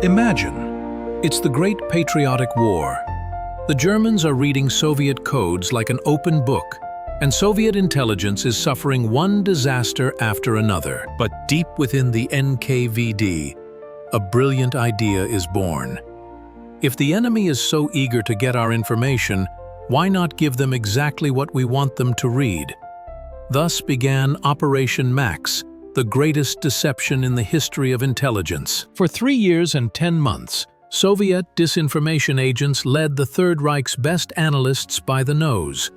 Imagine, it's the Great Patriotic War. The Germans are reading Soviet codes like an open book, and Soviet intelligence is suffering one disaster after another. But deep within the NKVD, a brilliant idea is born. If the enemy is so eager to get our information, why not give them exactly what we want them to read? Thus began Operation Max, the greatest deception in the history of intelligence. For 3 years and 10 months, Soviet disinformation agents led the Third Reich's best analysts by the nose,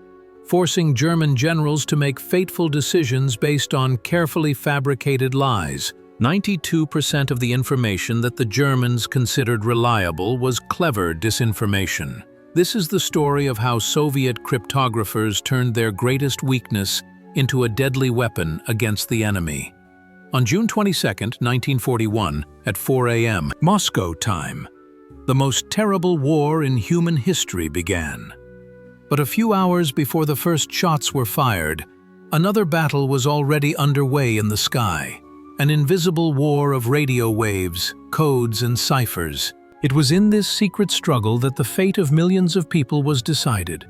forcing German generals to make fateful decisions based on carefully fabricated lies. 92% of the information that the Germans considered reliable was clever disinformation. This is the story of how Soviet cryptographers turned their greatest weakness into a deadly weapon against the enemy. On June 22, 1941, at 4 a.m. Moscow time, the most terrible war in human history began. But a few hours before the first shots were fired, another battle was already underway in the sky, an invisible war of radio waves, codes, and ciphers. It was in this secret struggle that the fate of millions of people was decided.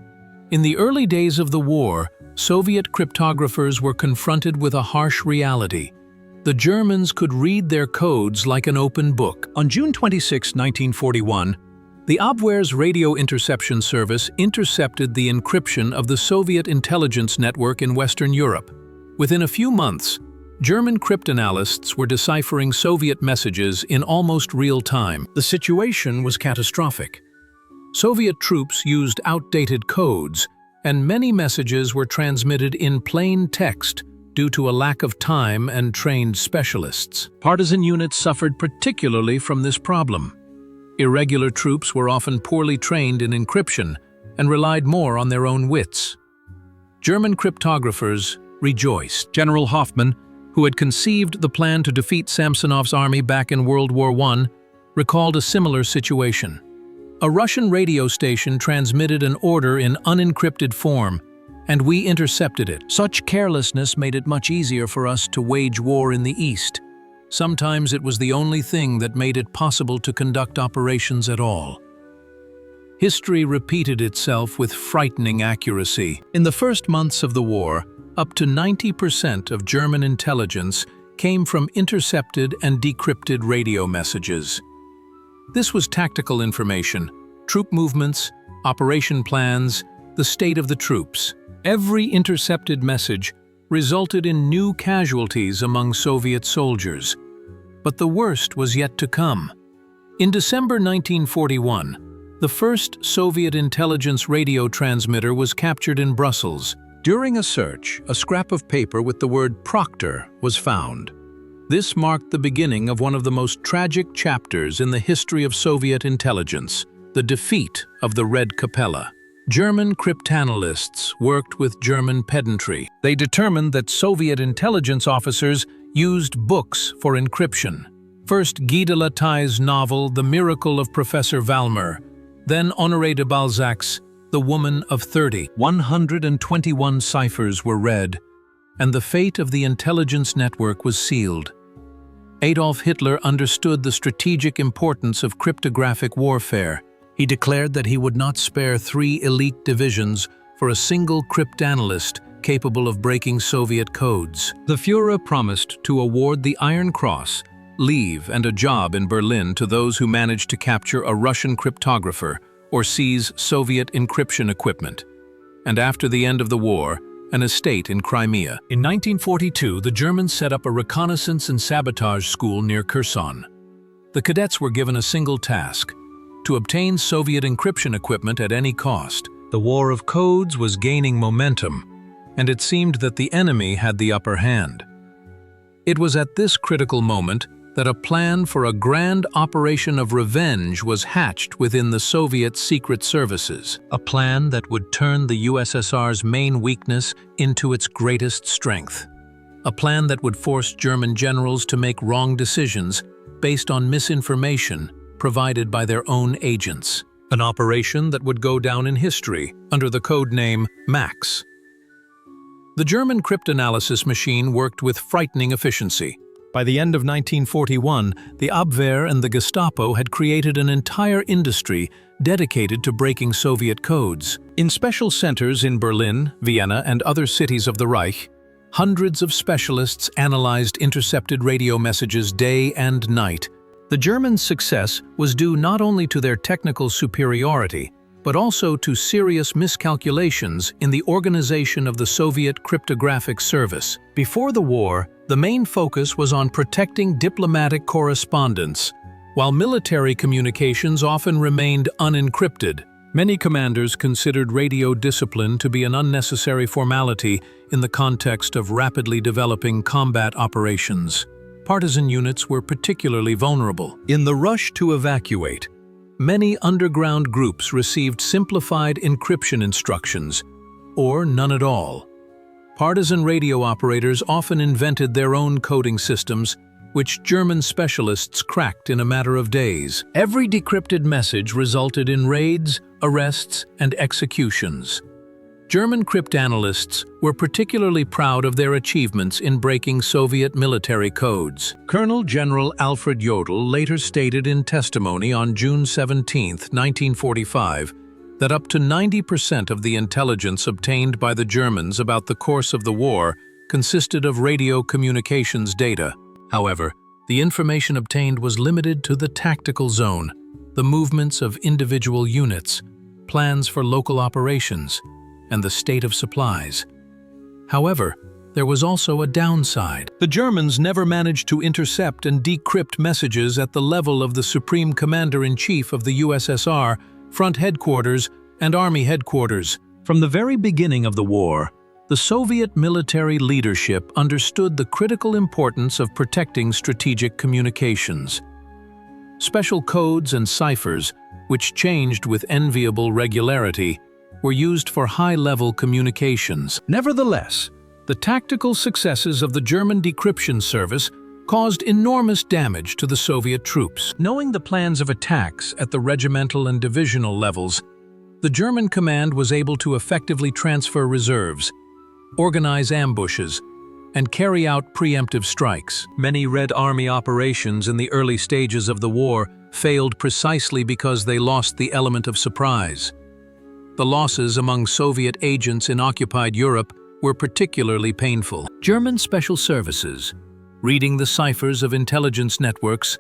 In the early days of the war, Soviet cryptographers were confronted with a harsh reality. The Germans could read their codes like an open book. On June 26, 1941, the abwehr's radio interception service intercepted the encryption of the Soviet intelligence network in Western Europe. Within a few months, German cryptanalysts were deciphering Soviet messages in almost real time. The situation was catastrophic. Soviet troops used outdated codes, and many messages were transmitted in plain text due to a lack of time and trained specialists. Partisan units suffered particularly from this problem. Irregular troops were often poorly trained in encryption and relied more on their own wits. German cryptographers rejoiced. General Hoffmann, who had conceived the plan to defeat Samsonov's army back in World War I, recalled a similar situation. A Russian radio station transmitted an order in unencrypted form, and we intercepted it. Such carelessness made it much easier for us to wage war in the East. Sometimes it was the only thing that made it possible to conduct operations at all. History repeated itself with frightening accuracy. In the first months of the war, up to 90% of German intelligence came from intercepted and decrypted radio messages. This was tactical information, troop movements, operation plans, the state of the troops. Every intercepted message resulted in new casualties among Soviet soldiers. But the worst was yet to come. In December 1941, the first Soviet intelligence radio transmitter was captured in Brussels. During a search, a scrap of paper with the word Proctor was found. This marked the beginning of one of the most tragic chapters in the history of Soviet intelligence, the defeat of the Red Capella. German cryptanalysts worked with German pedantry. They determined that Soviet intelligence officers used books for encryption. First Guy de Latay's novel The Miracle of Professor Valmer, then Honoré de Balzac's The Woman of 30. 121 ciphers were read, and the fate of the intelligence network was sealed. Adolf Hitler understood the strategic importance of cryptographic warfare. He declared that he would not spare 3 elite divisions for a single cryptanalyst capable of breaking Soviet codes. The Führer promised to award the Iron Cross, leave, and a job in Berlin to those who managed to capture a Russian cryptographer or seize Soviet encryption equipment. And after the end of the war, an estate in Crimea. In 1942, the Germans set up a reconnaissance and sabotage school near Kherson. The cadets were given a single task: to obtain Soviet encryption equipment at any cost. The war of codes was gaining momentum, and it seemed that the enemy had the upper hand. It was at this critical moment that a plan for a grand operation of revenge was hatched within the Soviet secret services, a plan that would turn the USSR's main weakness into its greatest strength, a plan that would force German generals to make wrong decisions based on misinformation provided by their own agents, an operation that would go down in history under the code name Max. The German cryptanalysis machine worked with frightening efficiency. By the end of 1941, the Abwehr and the Gestapo had created an entire industry dedicated to breaking Soviet codes. In special centers in Berlin, Vienna, and other cities of the Reich, hundreds of specialists analyzed intercepted radio messages day and night. The Germans' success was due not only to their technical superiority, but also to serious miscalculations in the organization of the Soviet cryptographic service. Before the war, the main focus was on protecting diplomatic correspondence, while military communications often remained unencrypted. Many commanders considered radio discipline to be an unnecessary formality in the context of rapidly developing combat operations. Partisan units were particularly vulnerable. In the rush to evacuate, many underground groups received simplified encryption instructions, or none at all. Partisan radio operators often invented their own coding systems, which German specialists cracked in a matter of days. Every decrypted message resulted in raids, arrests, and executions. German cryptanalysts were particularly proud of their achievements in breaking Soviet military codes. Colonel General Alfred Jodl later stated in testimony on June 17, 1945, that up to 90% of the intelligence obtained by the Germans about the course of the war consisted of radio communications data. However, the information obtained was limited to the tactical zone, the movements of individual units, plans for local operations, and the state of supplies. However, there was also a downside. The Germans never managed to intercept and decrypt messages at the level of the Supreme Commander-in-Chief of the USSR, Front Headquarters, and Army Headquarters. From the very beginning of the war, the Soviet military leadership understood the critical importance of protecting strategic communications. Special codes and ciphers, which changed with enviable regularity, were used for high-level communications. Nevertheless, the tactical successes of the German decryption service caused enormous damage to the Soviet troops. Knowing the plans of attacks at the regimental and divisional levels, the German command was able to effectively transfer reserves, organize ambushes, and carry out preemptive strikes. Many Red Army operations in the early stages of the war failed precisely because they lost the element of surprise. The losses among Soviet agents in occupied Europe were particularly painful. German special services, reading the ciphers of intelligence networks,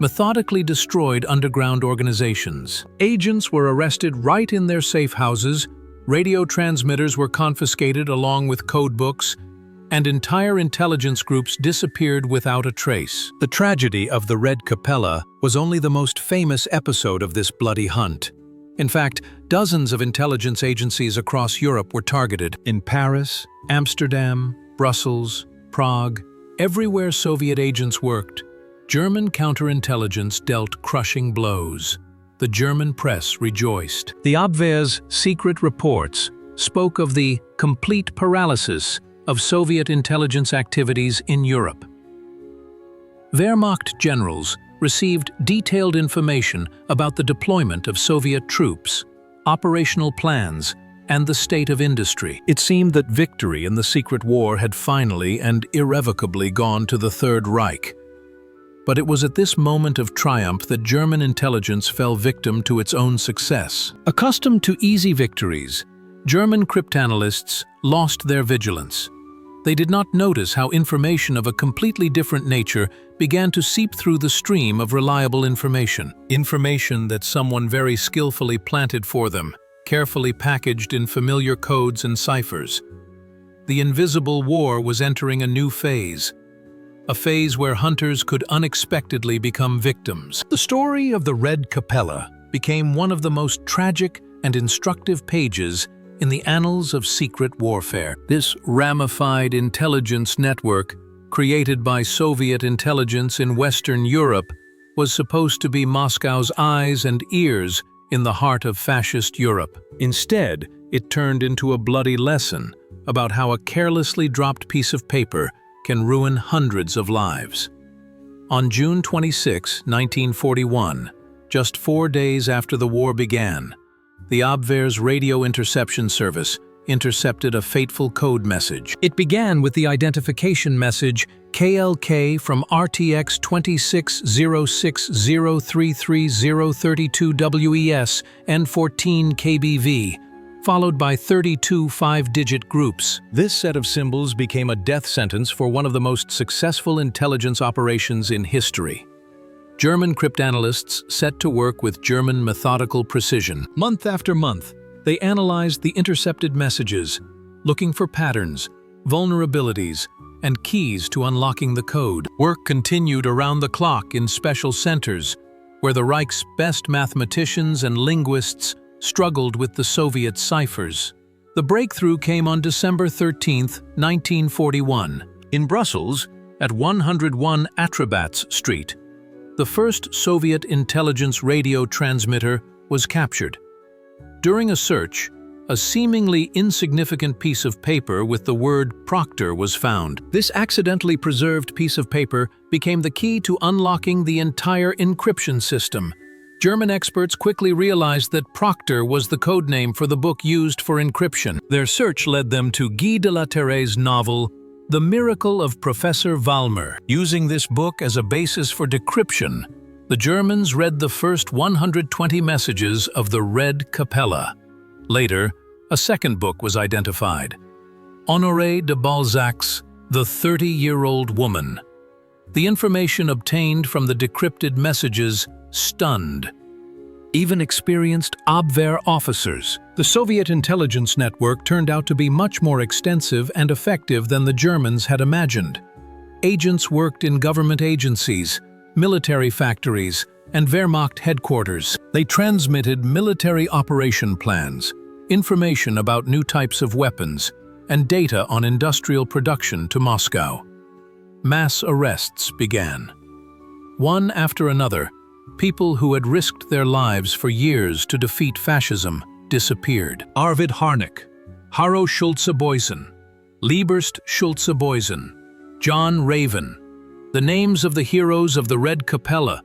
methodically destroyed underground organizations. Agents were arrested right in their safe houses, radio transmitters were confiscated along with code books, and entire intelligence groups disappeared without a trace. The tragedy of the Red Capella was only the most famous episode of this bloody hunt. In fact, dozens of intelligence agencies across Europe were targeted. In Paris, Amsterdam, Brussels, Prague, everywhere Soviet agents worked, German counterintelligence dealt crushing blows. The German press rejoiced. The Abwehr's secret reports spoke of the complete paralysis of Soviet intelligence activities in Europe. Wehrmacht generals received detailed information about the deployment of Soviet troops, operational plans, and the state of industry. It seemed that victory in the secret war had finally and irrevocably gone to the Third Reich. But it was at this moment of triumph that German intelligence fell victim to its own success. Accustomed to easy victories, German cryptanalysts lost their vigilance. They did not notice how information of a completely different nature began to seep through the stream of reliable information. Information that someone very skillfully planted for them, carefully packaged in familiar codes and ciphers. The invisible war was entering a new phase, a phase where hunters could unexpectedly become victims. The story of the Red Capella became one of the most tragic and instructive pages in the annals of secret warfare. This ramified intelligence network, created by Soviet intelligence in Western Europe, was supposed to be Moscow's eyes and ears in the heart of fascist Europe. Instead, it turned into a bloody lesson about how a carelessly dropped piece of paper can ruin hundreds of lives. On June 26, 1941, just 4 days after the war began, the Abwehr's radio interception service intercepted a fateful code message. It began with the identification message KLK from RTX 26060333032WES N14 KBV, followed by 32 5-digit groups. This set of symbols became a death sentence for one of the most successful intelligence operations in history. German cryptanalysts set to work with German methodical precision. Month after month, they analyzed the intercepted messages, looking for patterns, vulnerabilities, and keys to unlocking the code. Work continued around the clock in special centers, where the Reich's best mathematicians and linguists struggled with the Soviet ciphers. The breakthrough came on December 13, 1941. In Brussels, at 101 Atrabats Street, the first Soviet intelligence radio transmitter was captured. During a search, a seemingly insignificant piece of paper with the word Proctor was found. This accidentally preserved piece of paper became the key to unlocking the entire encryption system. German experts quickly realized that Proctor was the codename for the book used for encryption. Their search led them to Guy de la Terre's novel, The Miracle of Professor Valmer. Using this book as a basis for decryption, the Germans read the first 120 messages of the Red Capella. Later, a second book was identified, Honoré de Balzac's The 30-Year-Old Woman. The information obtained from the decrypted messages stunned even experienced abwehr officers. The Soviet intelligence network turned out to be much more extensive and effective than the Germans had imagined. Agents worked in government agencies, military factories, and Wehrmacht headquarters. They transmitted military operation plans, information about new types of weapons, and data on industrial production to Moscow. Mass arrests began. One after another, people who had risked their lives for years to defeat fascism disappeared. Arvid Harnack, Haro Schulze-Boysen, Lieberst Schulze-Boysen, John Raven. The names of the heroes of the Red Capella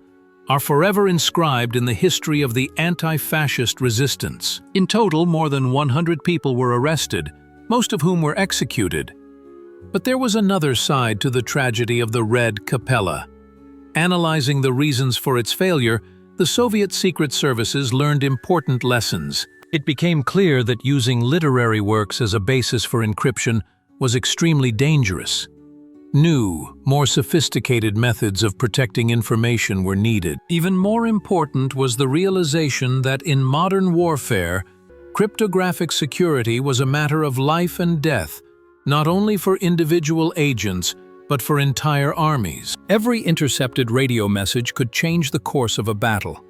are forever inscribed in the history of the anti-fascist resistance. In total, more than 100 people were arrested, most of whom were executed. But there was another side to the tragedy of the Red Capella. Analyzing the reasons for its failure, the Soviet secret services learned important lessons. It became clear that using literary works as a basis for encryption was extremely dangerous. New, more sophisticated methods of protecting information were needed. Even more important was the realization that in modern warfare, cryptographic security was a matter of life and death, not only for individual agents, but for entire armies. Every intercepted radio message could change the course of a battle.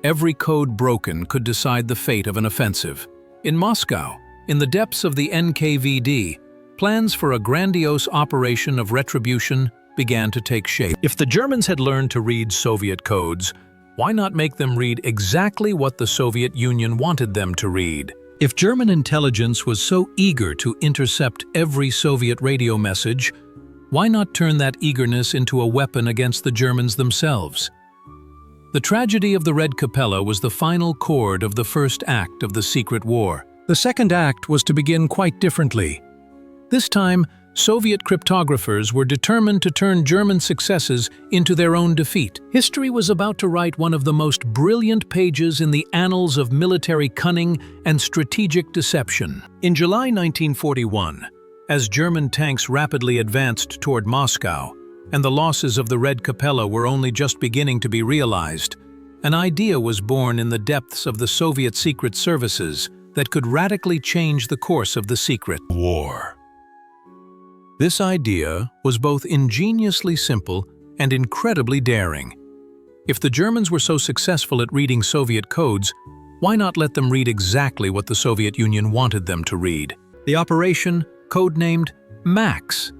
Every code broken could decide the fate of an offensive. In Moscow, in the depths of the NKVD, plans for a grandiose operation of retribution began to take shape. If the Germans had learned to read Soviet codes, why not make them read exactly what the Soviet Union wanted them to read? If German intelligence was so eager to intercept every Soviet radio message, why not turn that eagerness into a weapon against the Germans themselves? The tragedy of the Red Capella was the final chord of the first act of the secret war. The second act was to begin quite differently. This time, Soviet cryptographers were determined to turn German successes into their own defeat. History was about to write one of the most brilliant pages in the annals of military cunning and strategic deception. In July 1941, as German tanks rapidly advanced toward Moscow, and the losses of the Red Capella were only just beginning to be realized, an idea was born in the depths of the Soviet secret services that could radically change the course of the secret war. This idea was both ingeniously simple and incredibly daring. If the Germans were so successful at reading Soviet codes, why not let them read exactly what the Soviet Union wanted them to read? The operation, codenamed Max,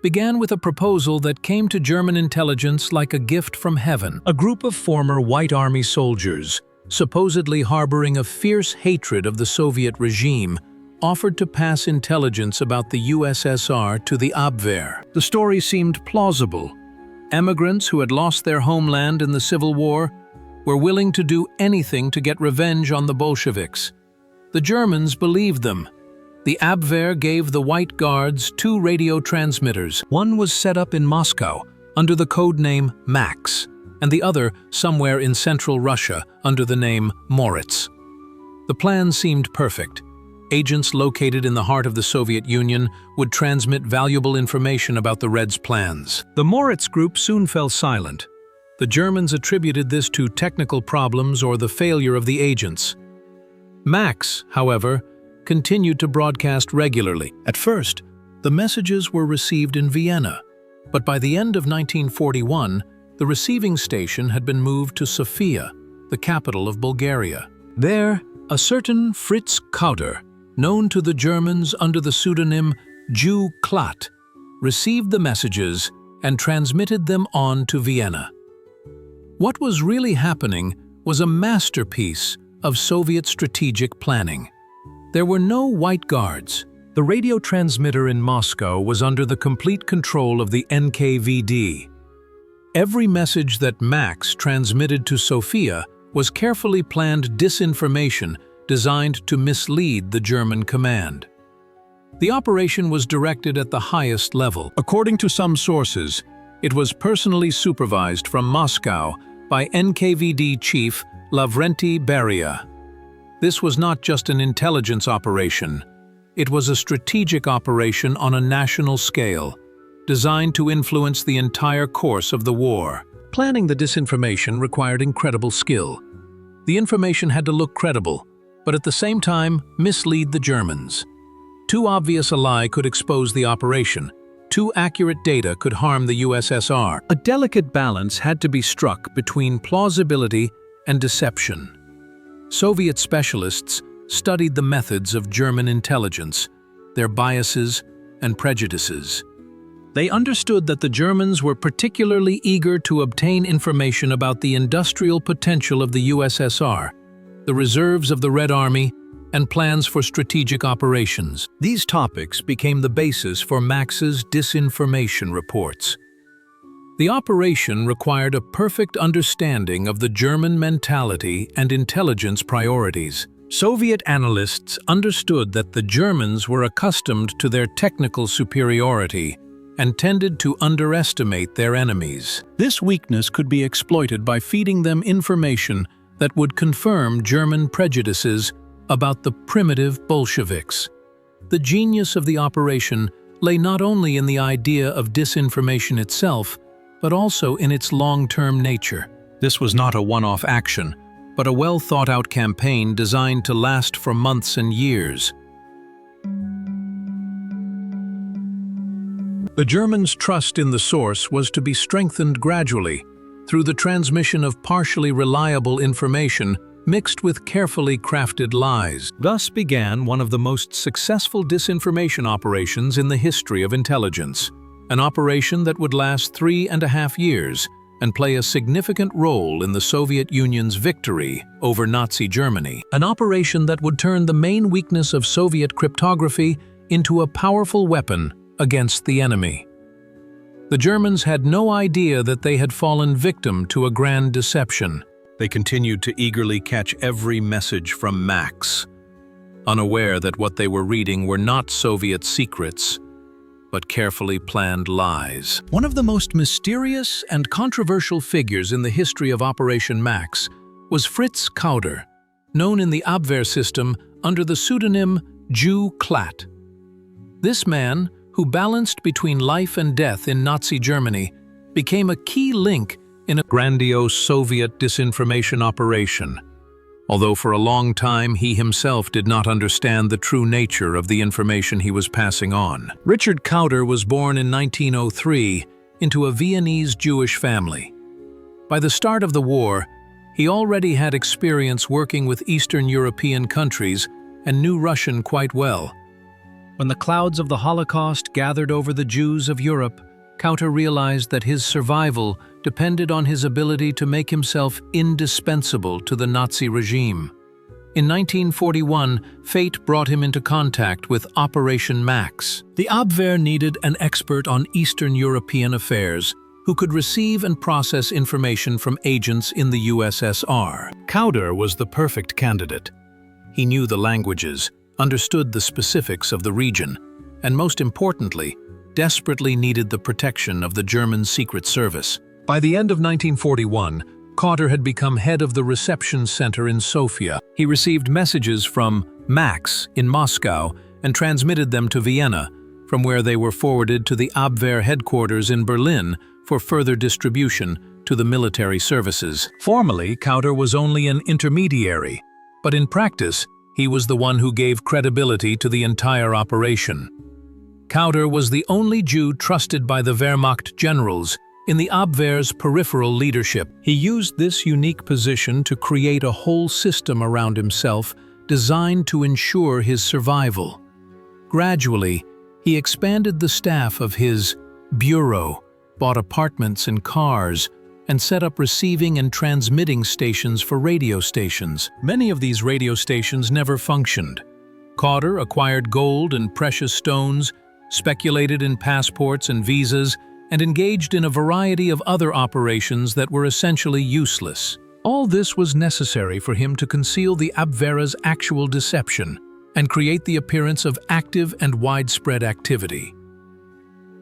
began with a proposal that came to German intelligence like a gift from heaven. A group of former White Army soldiers, supposedly harboring a fierce hatred of the Soviet regime, offered to pass intelligence about the USSR to the abwehr. The story seemed plausible. Emigrants who had lost their homeland in the Civil War were willing to do anything to get revenge on the Bolsheviks. The Germans believed them. The abwehr gave the White Guards 2 radio transmitters. One was set up in Moscow under the code name Max, and the other somewhere in central Russia under the name Moritz. The plan seemed perfect. Agents located in the heart of the Soviet Union would transmit valuable information about the Reds' plans. The Moritz group soon fell silent. The Germans attributed this to technical problems or the failure of the agents. Max, however, continued to broadcast regularly. At first, the messages were received in Vienna, but by the end of 1941, the receiving station had been moved to Sofia, the capital of Bulgaria. There, a certain Fritz Kauder, known to the Germans under the pseudonym Jew Klat, received the messages and transmitted them on to Vienna. What was really happening was a masterpiece of Soviet strategic planning. There were no White Guards. The radio transmitter in Moscow was under the complete control of the NKVD. Every message that Max transmitted to Sofia was carefully planned disinformation designed to mislead the German command. The operation was directed at the highest level. According to some sources, it was personally supervised from Moscow by NKVD chief Lavrenti Beria. This was not just an intelligence operation. It was a strategic operation on a national scale, designed to influence the entire course of the war. Planning the disinformation required incredible skill. The information had to look credible, but at the same time mislead the Germans. Too obvious a lie could expose the operation. Too accurate data could harm the USSR. A delicate balance had to be struck between plausibility and deception. Soviet specialists studied the methods of German intelligence, their biases and prejudices. They understood that the Germans were particularly eager to obtain information about the industrial potential of the USSR, the reserves of the Red Army, and plans for strategic operations. These topics became the basis for Max's disinformation reports. The operation required a perfect understanding of the German mentality and intelligence priorities. Soviet analysts understood that the Germans were accustomed to their technical superiority and tended to underestimate their enemies. This weakness could be exploited by feeding them information that would confirm German prejudices about the primitive Bolsheviks. The genius of the operation lay not only in the idea of disinformation itself, but also in its long-term nature. This was not a one-off action, but a well-thought-out campaign designed to last for months and years. The Germans' trust in the source was to be strengthened gradually through the transmission of partially reliable information mixed with carefully crafted lies. Thus began one of the most successful disinformation operations in the history of intelligence, an operation that would last 3.5 years and play a significant role in the Soviet Union's victory over Nazi Germany. An operation that would turn the main weakness of Soviet cryptography into a powerful weapon against the enemy. The Germans had no idea that they had fallen victim to a grand deception. They continued to eagerly catch every message from Max, unaware that what they were reading were not Soviet secrets, but carefully planned lies. One of the most mysterious and controversial figures in the history of Operation Max was Fritz Kauder, known in the abwehr system under the pseudonym Jew Klat. This man, who balanced between life and death in Nazi Germany, became a key link in a grandiose Soviet disinformation operation, although for a long time he himself did not understand the true nature of the information he was passing on. Richard Kauder was born in 1903 into a Viennese Jewish family. By the start of the war, he already had experience working with Eastern European countries and knew Russian quite well. When the clouds of the Holocaust gathered over the Jews of Europe, Kauder realized that his survival depended on his ability to make himself indispensable to the Nazi regime. In 1941, fate brought him into contact with Operation Max. The abwehr needed an expert on Eastern European affairs who could receive and process information from agents in the USSR. Kauder was the perfect candidate. He knew the languages, understood the specifics of the region, and most importantly, desperately needed the protection of the German Secret Service. By the end of 1941, Kauder had become head of the reception center in Sofia. He received messages from Max in Moscow and transmitted them to Vienna, from where they were forwarded to the Abwehr headquarters in Berlin for further distribution to the military services. Formally, Kauder was only an intermediary, but in practice, he was the one who gave credibility to the entire operation. Kauder was the only Jew trusted by the Wehrmacht generals in the Abwehr's peripheral leadership. He used this unique position to create a whole system around himself designed to ensure his survival. Gradually, he expanded the staff of his bureau, bought apartments and cars, and set up receiving and transmitting stations for radio stations. Many of these radio stations never functioned. Kauder acquired gold and precious stones, speculated in passports and visas, and engaged in a variety of other operations that were essentially useless. All this was necessary for him to conceal the Abwehr's actual deception and create the appearance of active and widespread activity.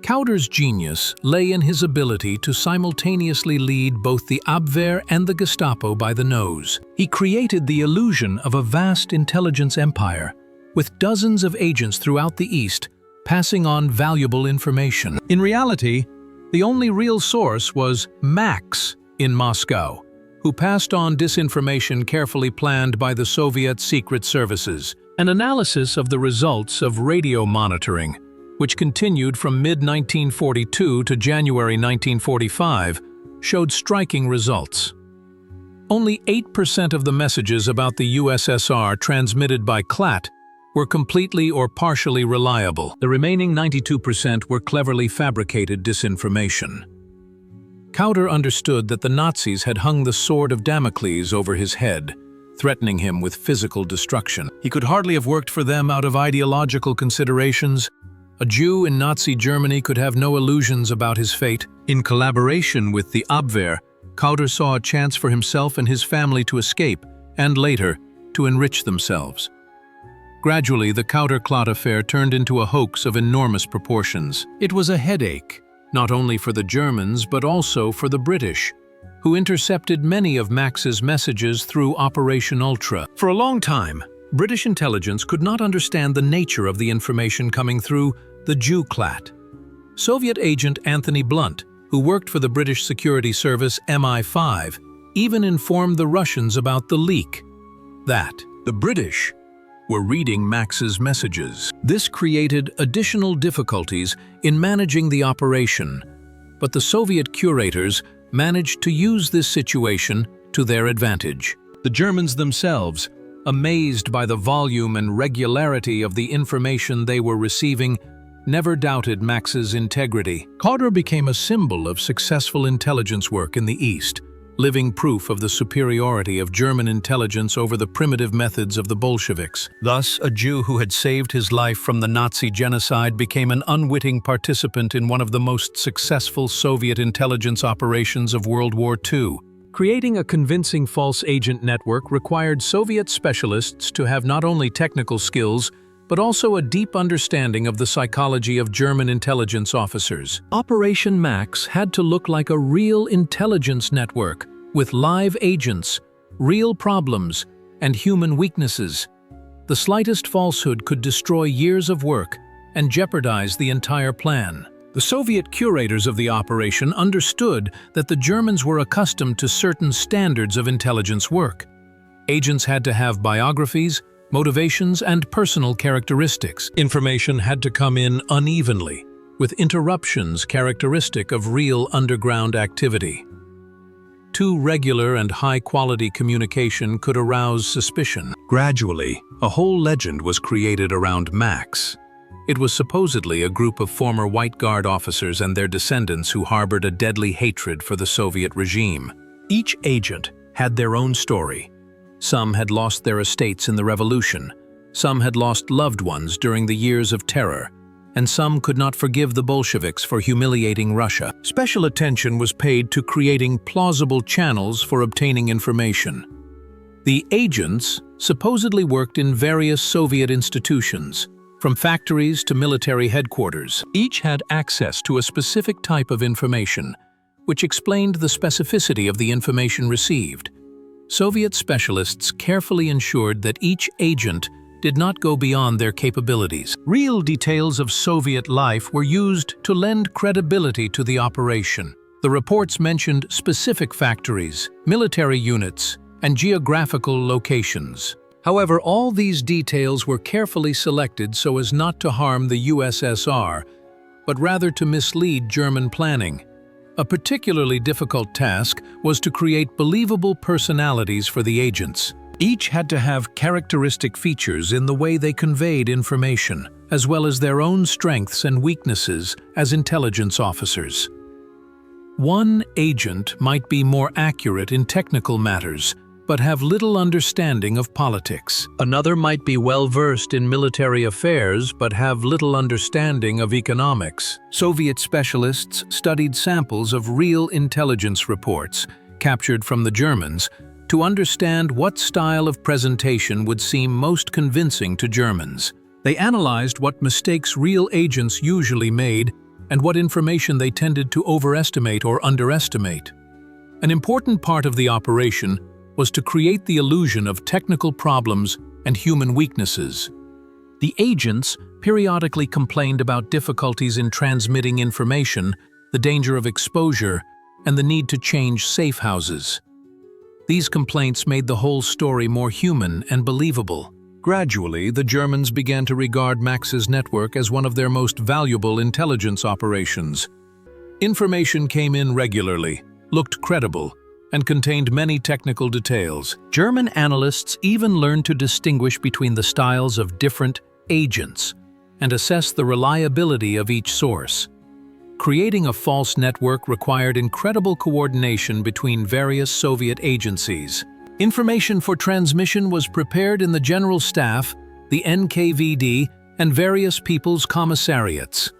Kauder's genius lay in his ability to simultaneously lead both the Abwehr and the Gestapo by the nose. He created the illusion of a vast intelligence empire, with dozens of agents throughout the East passing on valuable information. In reality, the only real source was Max in Moscow, who passed on disinformation carefully planned by the Soviet secret services. An analysis of the results of radio monitoring, which continued from mid-1942 to January 1945, showed striking results. Only 8% of the messages about the USSR transmitted by CLAT were completely or partially reliable. The remaining 92% were cleverly fabricated disinformation. Kauder understood that the Nazis had hung the sword of Damocles over his head, threatening him with physical destruction. He could hardly have worked for them out of ideological considerations. A Jew in Nazi Germany could have no illusions about his fate. In collaboration with the Abwehr, Kauder saw a chance for himself and his family to escape, and later, to enrich themselves. Gradually, the Kauder-Klott affair turned into a hoax of enormous proportions. It was a headache, not only for the Germans but also for the British, who intercepted many of Max's messages through Operation Ultra. For a long time, British intelligence could not understand the nature of the information coming through the Jew-Klat. Soviet agent Anthony Blunt, who worked for the British security service MI5, even informed the Russians about the leak, that the British were reading Max's messages. This created additional difficulties in managing the operation, but the Soviet curators managed to use this situation to their advantage. The Germans themselves, amazed by the volume and regularity of the information they were receiving, never doubted Max's integrity. Kauder became a symbol of successful intelligence work in the East, living proof of the superiority of German intelligence over the primitive methods of the Bolsheviks. Thus, a Jew who had saved his life from the Nazi genocide became an unwitting participant in one of the most successful Soviet intelligence operations of World War II. Creating a convincing false agent network required Soviet specialists to have not only technical skills, but also a deep understanding of the psychology of German intelligence officers. Operation Max had to look like a real intelligence network, with live agents, real problems, and human weaknesses. The slightest falsehood could destroy years of work and jeopardize the entire plan. The Soviet curators of the operation understood that the Germans were accustomed to certain standards of intelligence work. Agents had to have biographies, motivations, and personal characteristics. Information had to come in unevenly, with interruptions characteristic of real underground activity. Too regular and high-quality communication could arouse suspicion. Gradually, a whole legend was created around Max. It was supposedly a group of former White Guard officers and their descendants who harbored a deadly hatred for the Soviet regime. Each agent had their own story. Some had lost their estates in the revolution, some had lost loved ones during the years of terror, and some could not forgive the Bolsheviks for humiliating Russia. Special attention was paid to creating plausible channels for obtaining information. The agents supposedly worked in various Soviet institutions, from factories to military headquarters. Each had access to a specific type of information, which explained the specificity of the information received. Soviet specialists carefully ensured that each agent did not go beyond their capabilities. Real details of Soviet life were used to lend credibility to the operation. The reports mentioned specific factories, military units, and geographical locations. However, all these details were carefully selected so as not to harm the USSR, but rather to mislead German planning. A particularly difficult task was to create believable personalities for the agents. Each had to have characteristic features in the way they conveyed information, as well as their own strengths and weaknesses as intelligence officers. One agent might be more accurate in technical matters, but have little understanding of politics. Another might be well-versed in military affairs, but have little understanding of economics. Soviet specialists studied samples of real intelligence reports, captured from the Germans, to understand what style of presentation would seem most convincing to Germans. They analyzed what mistakes real agents usually made and what information they tended to overestimate or underestimate. An important part of the operation was to create the illusion of technical problems and human weaknesses. The agents periodically complained about difficulties in transmitting information, the danger of exposure, and the need to change safe houses. These complaints made the whole story more human and believable. Gradually, the Germans began to regard Max's network as one of their most valuable intelligence operations. Information came in regularly, looked credible, and contained many technical details. German analysts even learned to distinguish between the styles of different agents and assess the reliability of each source. Creating a false network required incredible coordination between various Soviet agencies. Information for transmission was prepared in the General Staff, the NKVD, and various people's commissariats.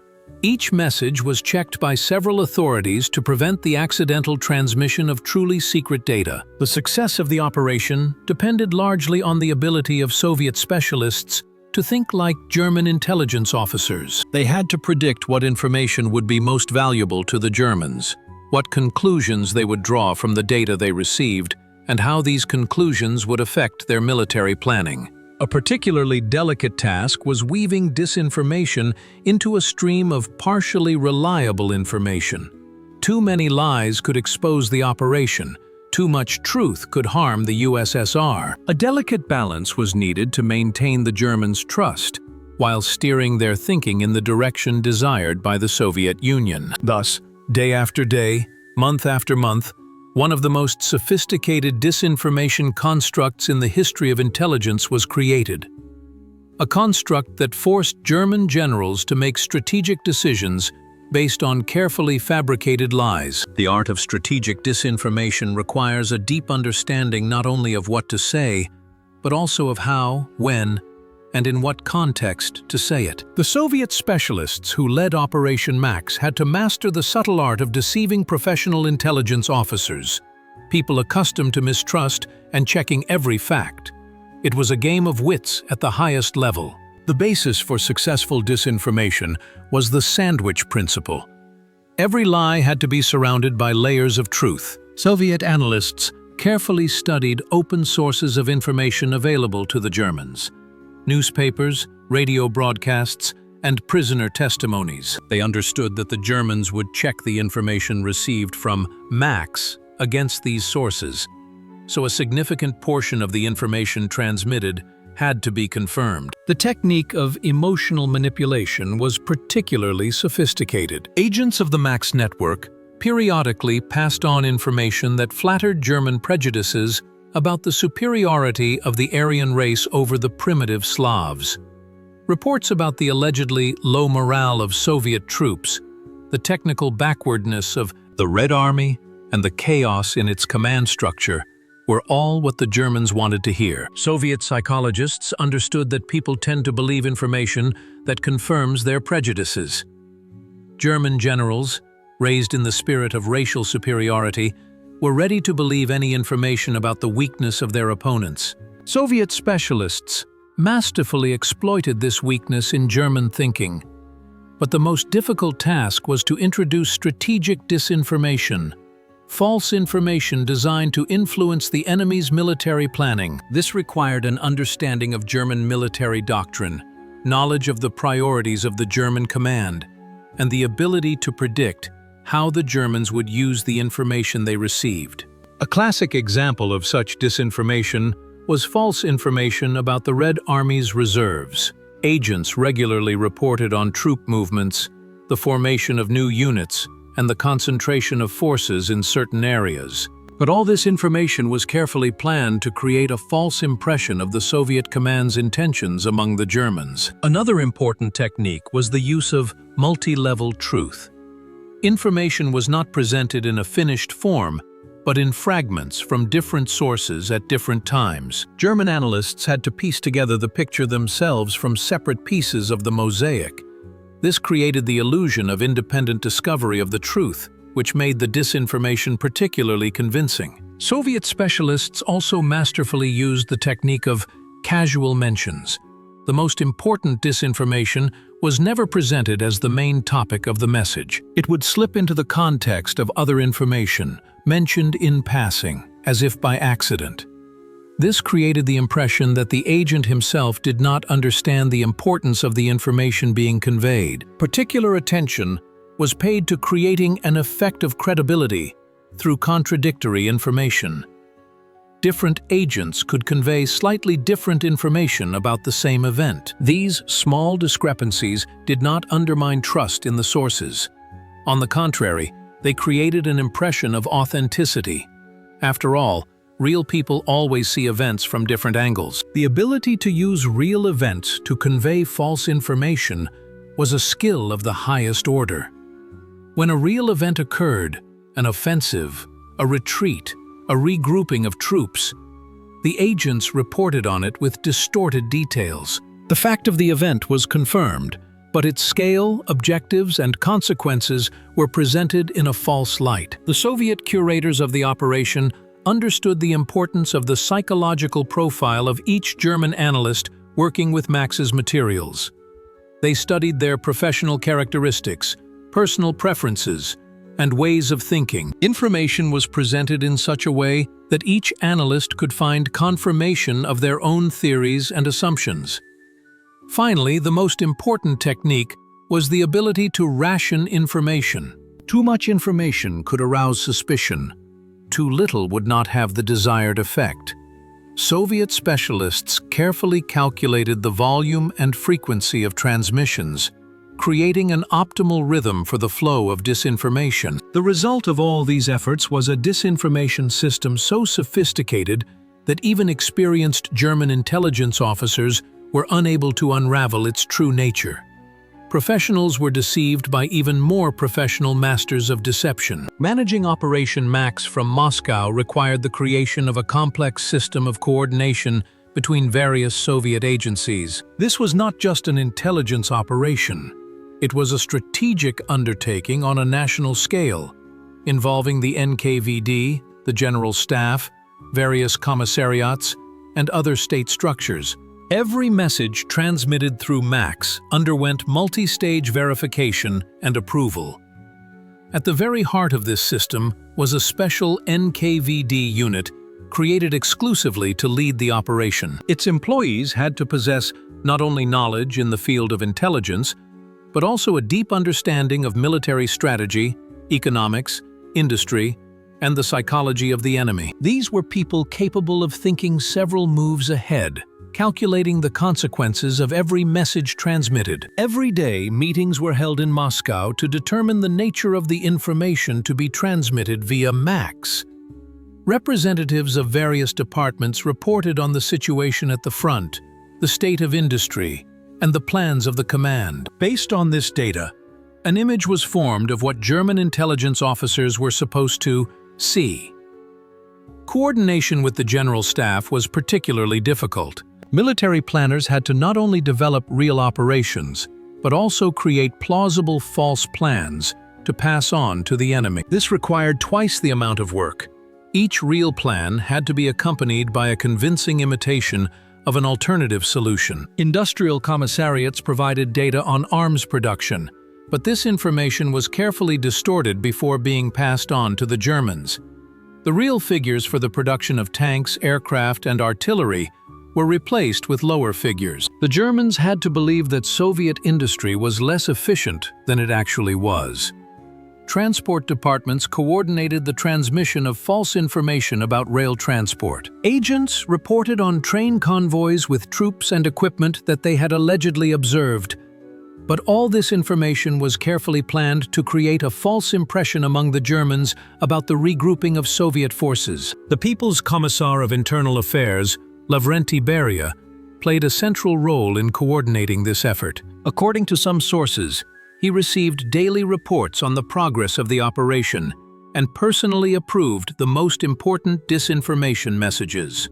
Each message was checked by several authorities to prevent the accidental transmission of truly secret data. The success of the operation depended largely on the ability of Soviet specialists to think like German intelligence officers. They had to predict what information would be most valuable to the Germans, what conclusions they would draw from the data they received, and how these conclusions would affect their military planning. A particularly delicate task was weaving disinformation into a stream of partially reliable information. Too many lies could expose the operation. Too much truth could harm the USSR. A delicate balance was needed to maintain the Germans' trust, while steering their thinking in the direction desired by the Soviet Union. Thus, day after day, month after month, one of the most sophisticated disinformation constructs in the history of intelligence was created. A construct that forced German generals to make strategic decisions based on carefully fabricated lies. The art of strategic disinformation requires a deep understanding not only of what to say, but also of how, when, and in what context to say it. The Soviet specialists who led Operation Max had to master the subtle art of deceiving professional intelligence officers, people accustomed to mistrust and checking every fact. It was a game of wits at the highest level. The basis for successful disinformation was the sandwich principle. Every lie had to be surrounded by layers of truth. Soviet analysts carefully studied open sources of information available to the Germans: newspapers, radio broadcasts, and prisoner testimonies. They understood that the Germans would check the information received from Max against these sources, so a significant portion of the information transmitted had to be confirmed. The technique of emotional manipulation was particularly sophisticated. Agents of the Max network periodically passed on information that flattered German prejudices about the superiority of the Aryan race over the primitive Slavs. Reports about the allegedly low morale of Soviet troops, the technical backwardness of the Red Army, and the chaos in its command structure were all what the Germans wanted to hear. Soviet psychologists understood that people tend to believe information that confirms their prejudices. German generals, raised in the spirit of racial superiority, were ready to believe any information about the weakness of their opponents. Soviet specialists masterfully exploited this weakness in German thinking. But the most difficult task was to introduce strategic disinformation, false information designed to influence the enemy's military planning. This required an understanding of German military doctrine, knowledge of the priorities of the German command, and the ability to predict how the Germans would use the information they received. A classic example of such disinformation was false information about the Red Army's reserves. Agents regularly reported on troop movements, the formation of new units, and the concentration of forces in certain areas. But all this information was carefully planned to create a false impression of the Soviet command's intentions among the Germans. Another important technique was the use of multi-level truth. Information was not presented in a finished form, but in fragments from different sources at different times. German analysts had to piece together the picture themselves from separate pieces of the mosaic. This created the illusion of independent discovery of the truth, which made the disinformation particularly convincing. Soviet specialists also masterfully used the technique of casual mentions. The most important disinformation was never presented as the main topic of the message. It would slip into the context of other information, mentioned in passing, as if by accident. This created the impression that the agent himself did not understand the importance of the information being conveyed. Particular attention was paid to creating an effect of credibility through contradictory information. Different agents could convey slightly different information about the same event. These small discrepancies did not undermine trust in the sources. On the contrary, they created an impression of authenticity. After all, real people always see events from different angles. The ability to use real events to convey false information was a skill of the highest order. When a real event occurred, an offensive, a retreat, a regrouping of troops, the agents reported on it with distorted details. The fact of the event was confirmed, but its scale, objectives, and consequences were presented in a false light. The Soviet curators of the operation understood the importance of the psychological profile of each German analyst working with Max's materials. They studied their professional characteristics, personal preferences, and ways of thinking. Information was presented in such a way that each analyst could find confirmation of their own theories and assumptions. Finally, the most important technique was the ability to ration information. Too much information could arouse suspicion. Too little would not have the desired effect. Soviet specialists carefully calculated the volume and frequency of transmissions, creating an optimal rhythm for the flow of disinformation. The result of all these efforts was a disinformation system so sophisticated that even experienced German intelligence officers were unable to unravel its true nature. Professionals were deceived by even more professional masters of deception. Managing Operation Max from Moscow required the creation of a complex system of coordination between various Soviet agencies. This was not just an intelligence operation. It was a strategic undertaking on a national scale, involving the NKVD, the General Staff, various commissariats, and other state structures. Every message transmitted through Max underwent multi-stage verification and approval. At the very heart of this system was a special NKVD unit created exclusively to lead the operation. Its employees had to possess not only knowledge in the field of intelligence, but also a deep understanding of military strategy, economics, industry, and the psychology of the enemy. These were people capable of thinking several moves ahead, calculating the consequences of every message transmitted. Every day, meetings were held in Moscow to determine the nature of the information to be transmitted via Max. Representatives of various departments reported on the situation at the front, the state of industry, and the plans of the command. Based on this data, an image was formed of what German intelligence officers were supposed to see. Coordination with the General Staff was particularly difficult. Military planners had to not only develop real operations, but also create plausible false plans to pass on to the enemy. This required twice the amount of work, Each real plan had to be accompanied by a convincing imitation of an alternative solution. Industrial commissariats provided data on arms production, but this information was carefully distorted before being passed on to the Germans. The real figures for the production of tanks, aircraft, and artillery were replaced with lower figures. The Germans had to believe that Soviet industry was less efficient than it actually was. Transport departments coordinated the transmission of false information about rail transport. Agents reported on train convoys with troops and equipment that they had allegedly observed. But all this information was carefully planned to create a false impression among the Germans about the regrouping of Soviet forces. The People's Commissar of Internal Affairs, Lavrenti Beria, played a central role in coordinating this effort. According to some sources, he received daily reports on the progress of the operation and personally approved the most important disinformation messages.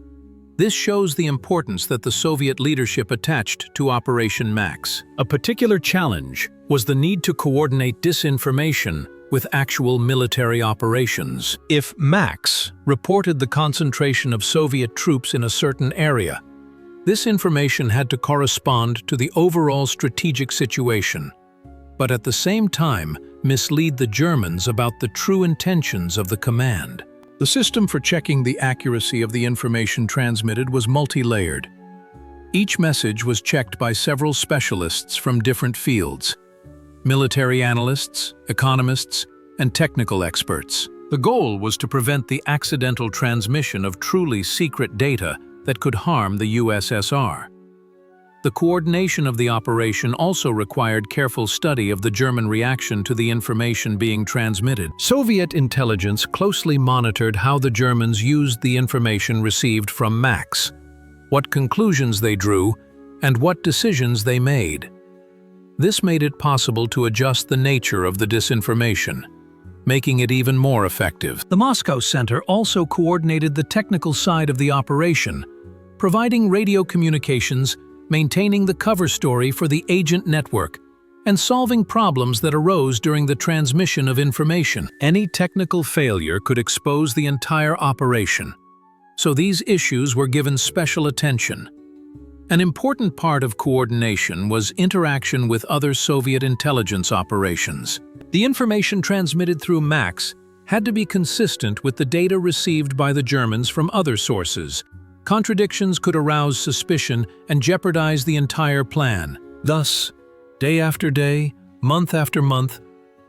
This shows the importance that the Soviet leadership attached to Operation Max. A particular challenge was the need to coordinate disinformation with actual military operations. If Max reported the concentration of Soviet troops in a certain area, this information had to correspond to the overall strategic situation, but at the same time mislead the Germans about the true intentions of the command. The system for checking the accuracy of the information transmitted was multi-layered. Each message was checked by several specialists from different fields: military analysts, economists, and technical experts. The goal was to prevent the accidental transmission of truly secret data that could harm the USSR. The coordination of the operation also required careful study of the German reaction to the information being transmitted. Soviet intelligence closely monitored how the Germans used the information received from Max, what conclusions they drew, and what decisions they made. This made it possible to adjust the nature of the disinformation, making it even more effective. The Moscow Center also coordinated the technical side of the operation, providing radio communications, maintaining the cover story for the agent network, and solving problems that arose during the transmission of information. Any technical failure could expose the entire operation, so these issues were given special attention. An important part of coordination was interaction with other Soviet intelligence operations. The information transmitted through Max had to be consistent with the data received by the Germans from other sources. Contradictions could arouse suspicion and jeopardize the entire plan. Thus, day after day, month after month,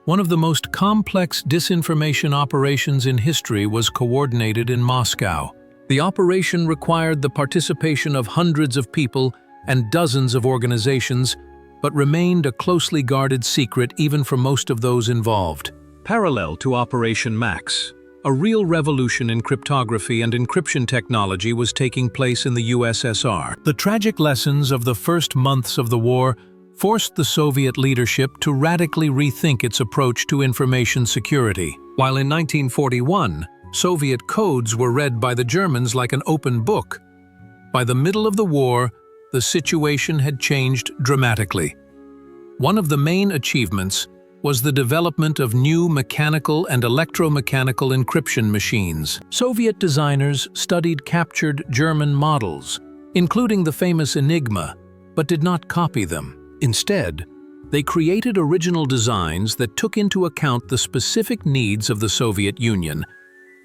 one of the most complex disinformation operations in history was coordinated in Moscow. The operation required the participation of hundreds of people and dozens of organizations, but remained a closely guarded secret even for most of those involved. Parallel to Operation Max, a real revolution in cryptography and encryption technology was taking place in the USSR. The tragic lessons of the first months of the war forced the Soviet leadership to radically rethink its approach to information security. While in 1941, Soviet codes were read by the Germans like an open book, by the middle of the war, the situation had changed dramatically. One of the main achievements was the development of new mechanical and electromechanical encryption machines. Soviet designers studied captured German models, including the famous Enigma, but did not copy them. Instead, they created original designs that took into account the specific needs of the Soviet Union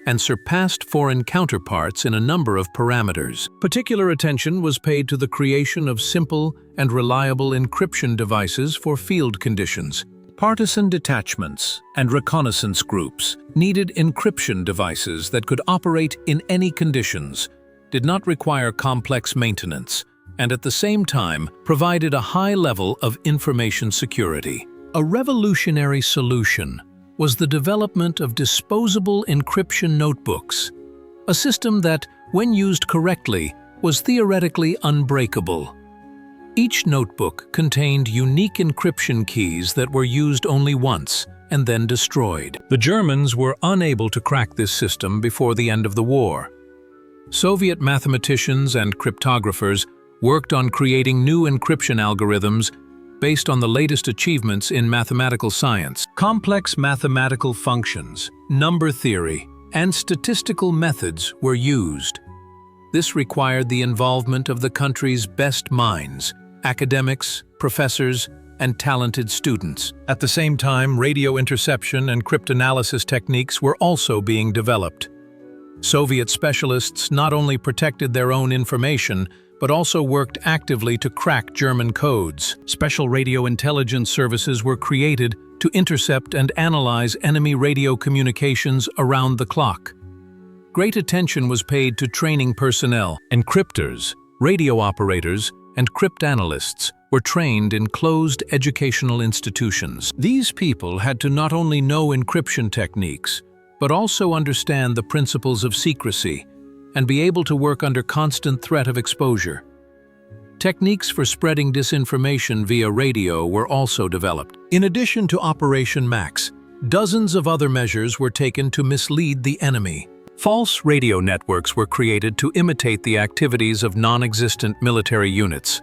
and surpassed foreign counterparts in a number of parameters. Particular attention was paid to the creation of simple and reliable encryption devices for field conditions. Partisan detachments and reconnaissance groups needed encryption devices that could operate in any conditions, did not require complex maintenance, and at the same time provided a high level of information security. A revolutionary solution was the development of disposable encryption notebooks, a system that, when used correctly, was theoretically unbreakable. Each notebook contained unique encryption keys that were used only once and then destroyed. The Germans were unable to crack this system before the end of the war. Soviet mathematicians and cryptographers worked on creating new encryption algorithms based on the latest achievements in mathematical science. Complex mathematical functions, number theory, and statistical methods were used. This required the involvement of the country's best minds, academics, professors, and talented students. At the same time, radio interception and cryptanalysis techniques were also being developed. Soviet specialists not only protected their own information, but also worked actively to crack German codes. Special radio intelligence services were created to intercept and analyze enemy radio communications around the clock. Great attention was paid to training personnel. Encryptors, radio operators, and cryptanalysts were trained in closed educational institutions. These people had to not only know encryption techniques, but also understand the principles of secrecy and be able to work under constant threat of exposure. Techniques for spreading disinformation via radio were also developed. In addition to Operation Max, dozens of other measures were taken to mislead the enemy. False radio networks were created to imitate the activities of non-existent military units,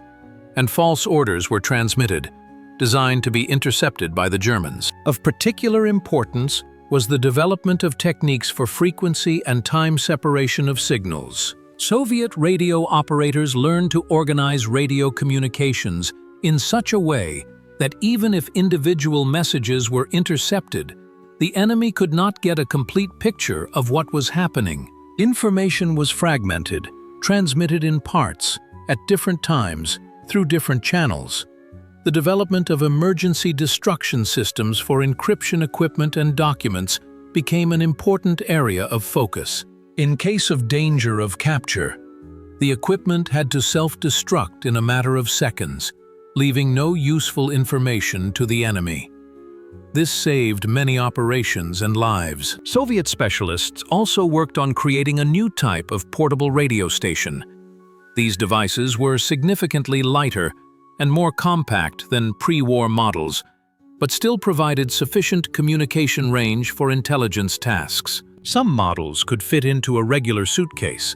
and false orders were transmitted, designed to be intercepted by the Germans. Of particular importance was the development of techniques for frequency and time separation of signals. Soviet radio operators learned to organize radio communications in such a way that even if individual messages were intercepted, the enemy could not get a complete picture of what was happening. Information was fragmented, transmitted in parts, at different times, through different channels. The development of emergency destruction systems for encryption equipment and documents became an important area of focus. In case of danger of capture, the equipment had to self-destruct in a matter of seconds, leaving no useful information to the enemy. This saved many operations and lives. Soviet specialists also worked on creating a new type of portable radio station. These devices were significantly lighter and more compact than pre-war models, but still provided sufficient communication range for intelligence tasks. Some models could fit into a regular suitcase.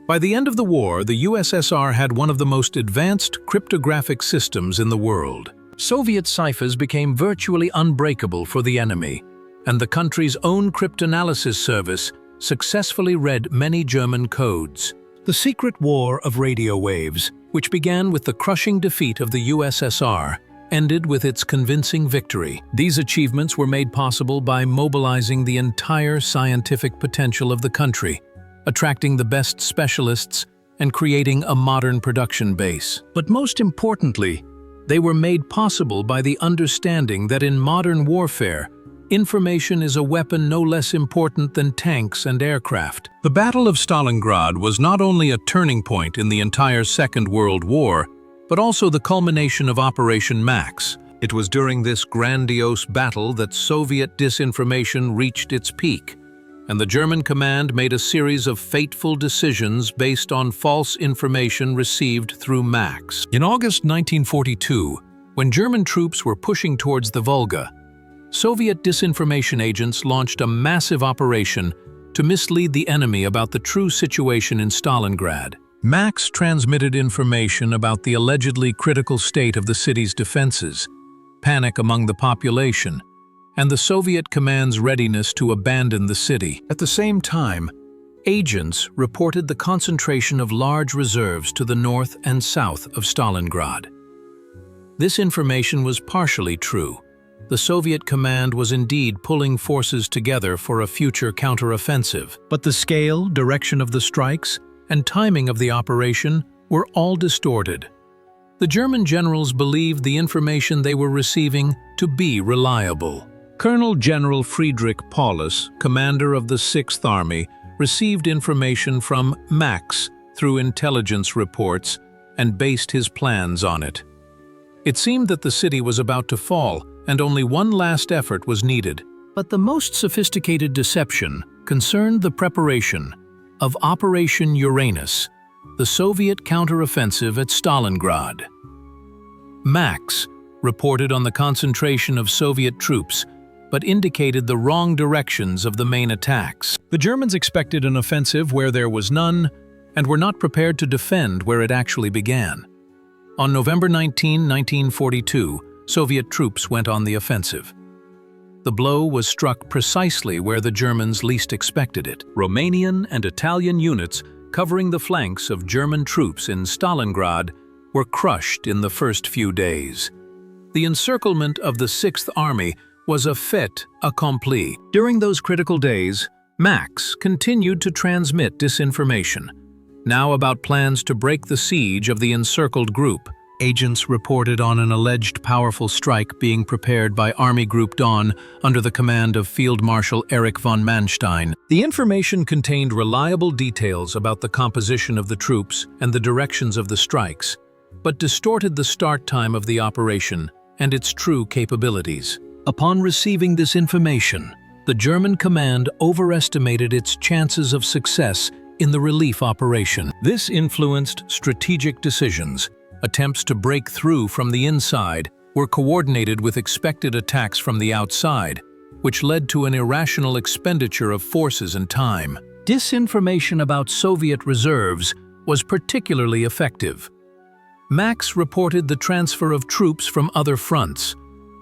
By the end of the war, the USSR had one of the most advanced cryptographic systems in the world. Soviet ciphers became virtually unbreakable for the enemy, and the country's own cryptanalysis service successfully read many German codes. The secret war of radio waves, which began with the crushing defeat of the USSR, ended with its convincing victory. These achievements were made possible by mobilizing the entire scientific potential of the country, attracting the best specialists, and creating a modern production base. But most importantly, they were made possible by the understanding that in modern warfare, information is a weapon no less important than tanks and aircraft. The Battle of Stalingrad was not only a turning point in the entire Second World War, but also the culmination of Operation Max. It was during this grandiose battle that Soviet disinformation reached its peak, and the German command made a series of fateful decisions based on false information received through Max. In August 1942, when German troops were pushing towards the Volga, Soviet disinformation agents launched a massive operation to mislead the enemy about the true situation in Stalingrad. Max transmitted information about the allegedly critical state of the city's defenses, panic among the population, and the Soviet command's readiness to abandon the city. At the same time, agents reported the concentration of large reserves to the north and south of Stalingrad. This information was partially true. The Soviet command was indeed pulling forces together for a future counteroffensive, but the scale, direction of the strikes, and timing of the operation were all distorted. The German generals believed the information they were receiving to be reliable. Colonel General Friedrich Paulus, commander of the 6th Army, received information from Max through intelligence reports and based his plans on it. It seemed that the city was about to fall and only one last effort was needed. But the most sophisticated deception concerned the preparation of Operation Uranus, the Soviet counteroffensive at Stalingrad. Max reported on the concentration of Soviet troops, but indicated the wrong directions of the main attacks. The Germans expected an offensive where there was none, and were not prepared to defend where it actually began. On November 19, 1942, Soviet troops went on the offensive. The blow was struck precisely where the Germans least expected it. Romanian and Italian units covering the flanks of German troops in Stalingrad were crushed in the first few days. The encirclement of the Sixth Army was a fait accompli. During those critical days, Max continued to transmit disinformation, now about plans to break the siege of the encircled group. Agents reported on an alleged powerful strike being prepared by Army Group Dawn under the command of Field Marshal Erich von Manstein. The information contained reliable details about the composition of the troops and the directions of the strikes, but distorted the start time of the operation and its true capabilities. Upon receiving this information, the German command overestimated its chances of success in the relief operation. This influenced strategic decisions. Attempts to break through from the inside were coordinated with expected attacks from the outside, which led to an irrational expenditure of forces and time. Disinformation about Soviet reserves was particularly effective. Max reported the transfer of troops from other fronts,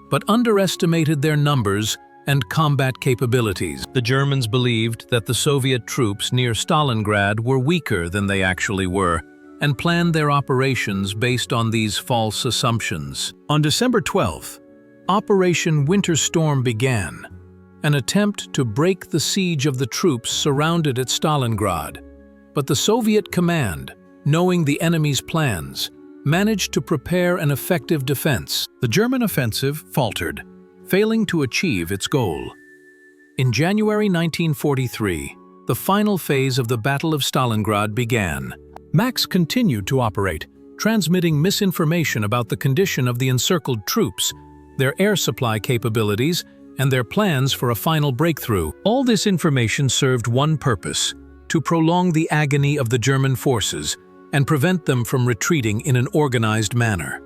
but underestimated their numbers and combat capabilities. The Germans believed that the Soviet troops near Stalingrad were weaker than they actually were, and planned their operations based on these false assumptions. On December 12th, Operation Winter Storm began, an attempt to break the siege of the troops surrounded at Stalingrad. But the Soviet command, knowing the enemy's plans, managed to prepare an effective defense. The German offensive faltered, failing to achieve its goal. In January 1943, the final phase of the Battle of Stalingrad began. Max continued to operate, transmitting misinformation about the condition of the encircled troops, their air supply capabilities, and their plans for a final breakthrough. All this information served one purpose: to prolong the agony of the German forces and prevent them from retreating in an organized manner.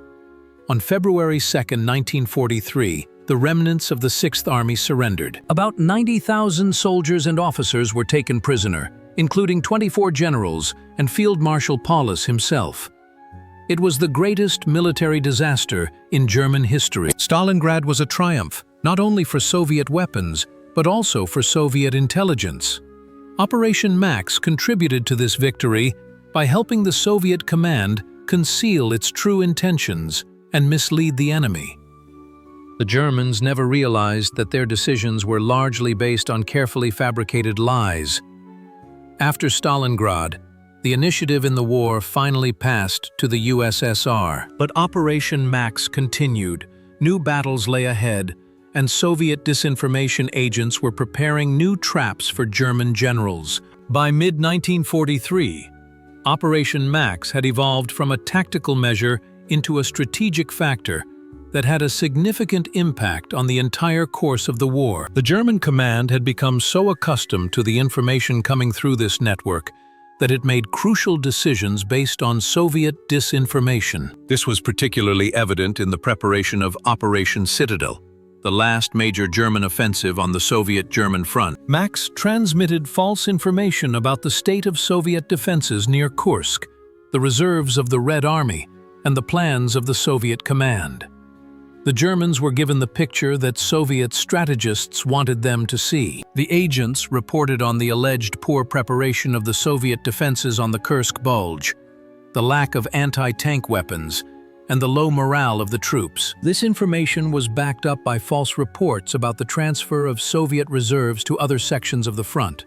On February 2, 1943, the remnants of the Sixth Army surrendered. About 90,000 soldiers and officers were taken prisoner, including 24 generals and Field Marshal Paulus himself. It was the greatest military disaster in German history. Stalingrad was a triumph, not only for Soviet weapons, but also for Soviet intelligence. Operation Max contributed to this victory by helping the Soviet command conceal its true intentions and mislead the enemy. The Germans never realized that their decisions were largely based on carefully fabricated lies. After Stalingrad, the initiative in the war finally passed to the USSR. But Operation Max continued, new battles lay ahead, and Soviet disinformation agents were preparing new traps for German generals. By mid-1943, Operation Max had evolved from a tactical measure into a strategic factor that had a significant impact on the entire course of the war. The German command had become so accustomed to the information coming through this network that it made crucial decisions based on Soviet disinformation. This was particularly evident in the preparation of Operation Citadel, the last major German offensive on the Soviet-German front. Max transmitted false information about the state of Soviet defenses near Kursk, the reserves of the Red Army, and the plans of the Soviet command. The Germans were given the picture that Soviet strategists wanted them to see. The agents reported on the alleged poor preparation of the Soviet defenses on the Kursk Bulge, the lack of anti-tank weapons, and the low morale of the troops. This information was backed up by false reports about the transfer of Soviet reserves to other sections of the front.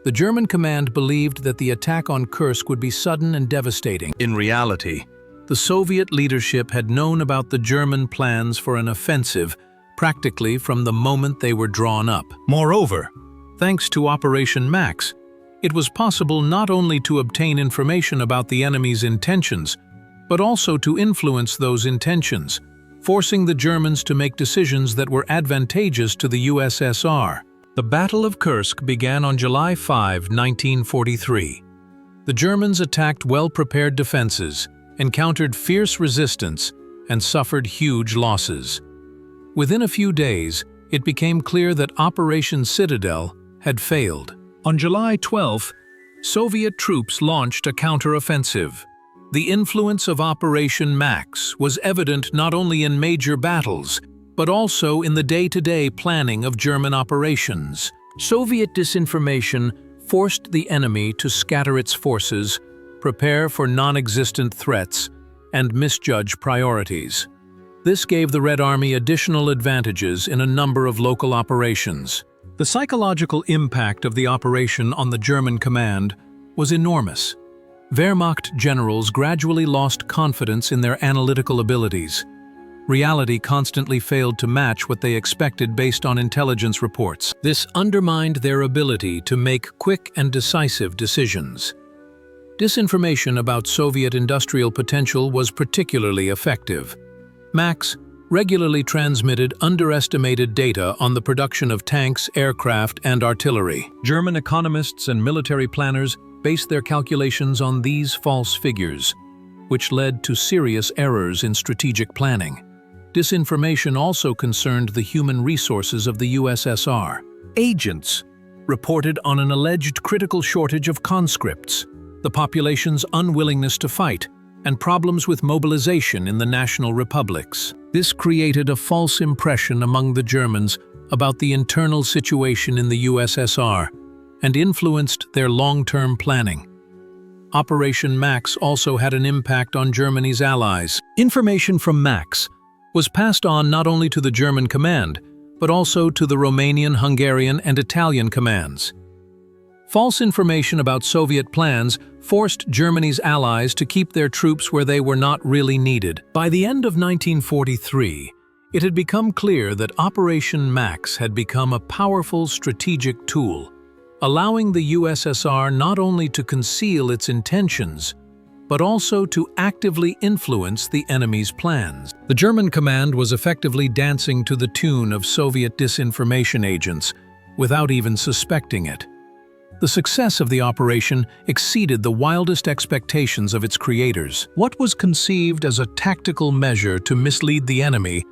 The German command believed that the attack on Kursk would be sudden and devastating. In reality, the Soviet leadership had known about the German plans for an offensive practically from the moment they were drawn up. Moreover, thanks to Operation Max, it was possible not only to obtain information about the enemy's intentions, but also to influence those intentions, forcing the Germans to make decisions that were advantageous to the USSR. The Battle of Kursk began on July 5, 1943. The Germans attacked well-prepared defenses, encountered fierce resistance, and suffered huge losses. Within a few days, it became clear that Operation Citadel had failed. On July 12, Soviet troops launched a counteroffensive. The influence of Operation Max was evident not only in major battles, but also in the day-to-day planning of German operations. Soviet disinformation forced the enemy to scatter its forces, prepare for non-existent threats, and misjudge priorities. This gave the Red Army additional advantages in a number of local operations. The psychological impact of the operation on the German command was enormous. Wehrmacht generals gradually lost confidence in their analytical abilities. Reality constantly failed to match what they expected based on intelligence reports. This undermined their ability to make quick and decisive decisions. Disinformation about Soviet industrial potential was particularly effective. Max regularly transmitted underestimated data on the production of tanks, aircraft, and artillery. German economists and military planners based their calculations on these false figures, which led to serious errors in strategic planning. Disinformation also concerned the human resources of the USSR. Agents reported on an alleged critical shortage of conscripts, the population's unwillingness to fight, and problems with mobilization in the national republics. This created a false impression among the Germans about the internal situation in the USSR and influenced their long-term planning. Operation Max also had an impact on Germany's allies. Information from Max was passed on not only to the German command, but also to the Romanian, Hungarian, and Italian commands. False information about Soviet plans forced Germany's allies to keep their troops where they were not really needed. By the end of 1943, it had become clear that Operation Max had become a powerful strategic tool, allowing the USSR not only to conceal its intentions, but also to actively influence the enemy's plans. The German command was effectively dancing to the tune of Soviet disinformation agents, without even suspecting it. The success of the operation exceeded the wildest expectations of its creators. What was conceived as a tactical measure to mislead the enemy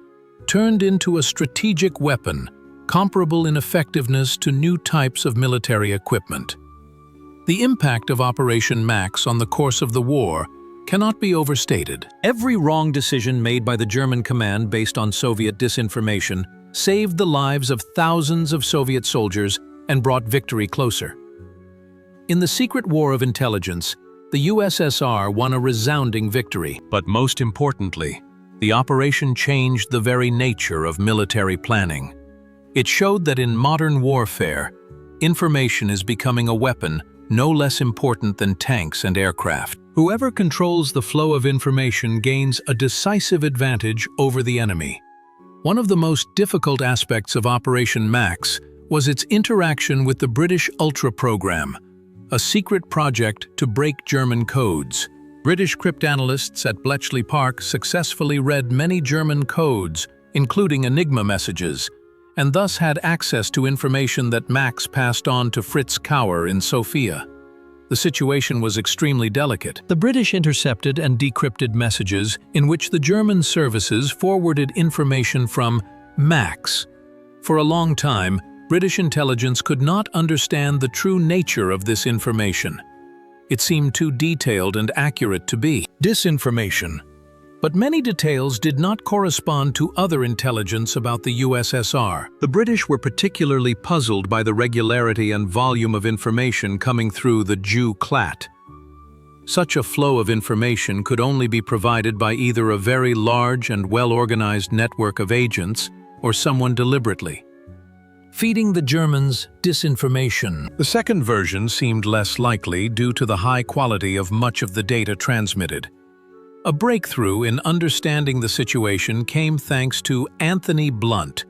turned into a strategic weapon, comparable in effectiveness to new types of military equipment. The impact of Operation Max on the course of the war cannot be overstated. Every wrong decision made by the German command based on Soviet disinformation saved the lives of thousands of Soviet soldiers and brought victory closer. In the secret war of intelligence, the USSR won a resounding victory. But most importantly, the operation changed the very nature of military planning. It showed that in modern warfare, information is becoming a weapon no less important than tanks and aircraft. Whoever controls the flow of information gains a decisive advantage over the enemy. One of the most difficult aspects of Operation Max was its interaction with the British Ultra program, a secret project to break German codes. British cryptanalysts at Bletchley Park successfully read many German codes, including Enigma messages, and thus had access to information that Max passed on to Fritz Kauer in Sofia. The situation was extremely delicate. The British intercepted and decrypted messages in which the German services forwarded information from Max. For a long time, British intelligence could not understand the true nature of this information. It seemed too detailed and accurate to be disinformation. But many details did not correspond to other intelligence about the USSR. The British were particularly puzzled by the regularity and volume of information coming through the Jew clat. Such a flow of information could only be provided by either a very large and well-organized network of agents or someone deliberately feeding the Germans disinformation. The second version seemed less likely due to the high quality of much of the data transmitted. A breakthrough in understanding the situation came thanks to Anthony Blunt,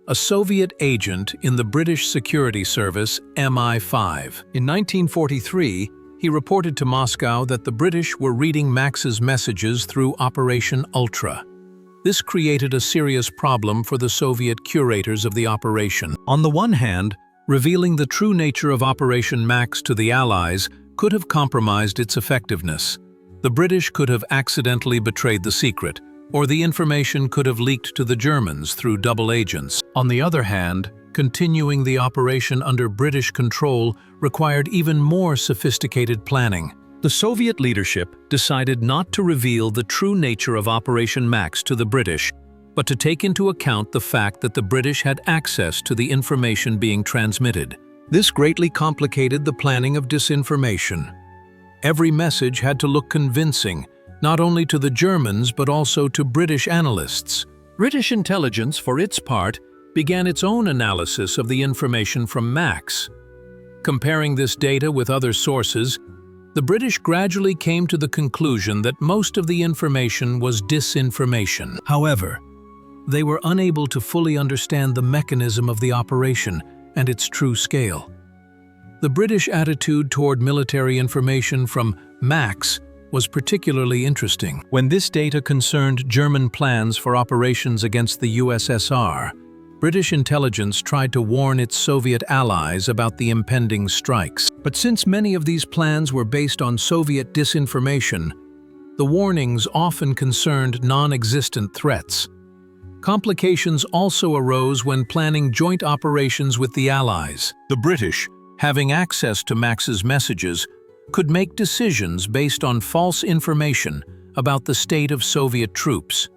a Soviet agent in the British security service MI5. In 1943, he reported to Moscow that the British were reading Max's messages through Operation Ultra. This created a serious problem for the Soviet curators of the operation. On the one hand, revealing the true nature of Operation Max to the Allies could have compromised its effectiveness. The British could have accidentally betrayed the secret, or the information could have leaked to the Germans through double agents. On the other hand, continuing the operation under British control required even more sophisticated planning. The Soviet leadership decided not to reveal the true nature of Operation Max to the British, but to take into account the fact that the British had access to the information being transmitted. This greatly complicated the planning of disinformation. Every message had to look convincing, not only to the Germans but also to British analysts. British intelligence, for its part, began its own analysis of the information from Max. Comparing this data with other sources, the British gradually came to the conclusion that most of the information was disinformation. However, they were unable to fully understand the mechanism of the operation and its true scale. The British attitude toward military information from Max was particularly interesting. When this data concerned German plans for operations against the USSR, British intelligence tried to warn its Soviet allies about the impending strikes. But since many of these plans were based on Soviet disinformation, the warnings often concerned non-existent threats. Complications also arose when planning joint operations with the Allies. The British, having access to Max's messages, could make decisions based on false information about the state of Soviet troops.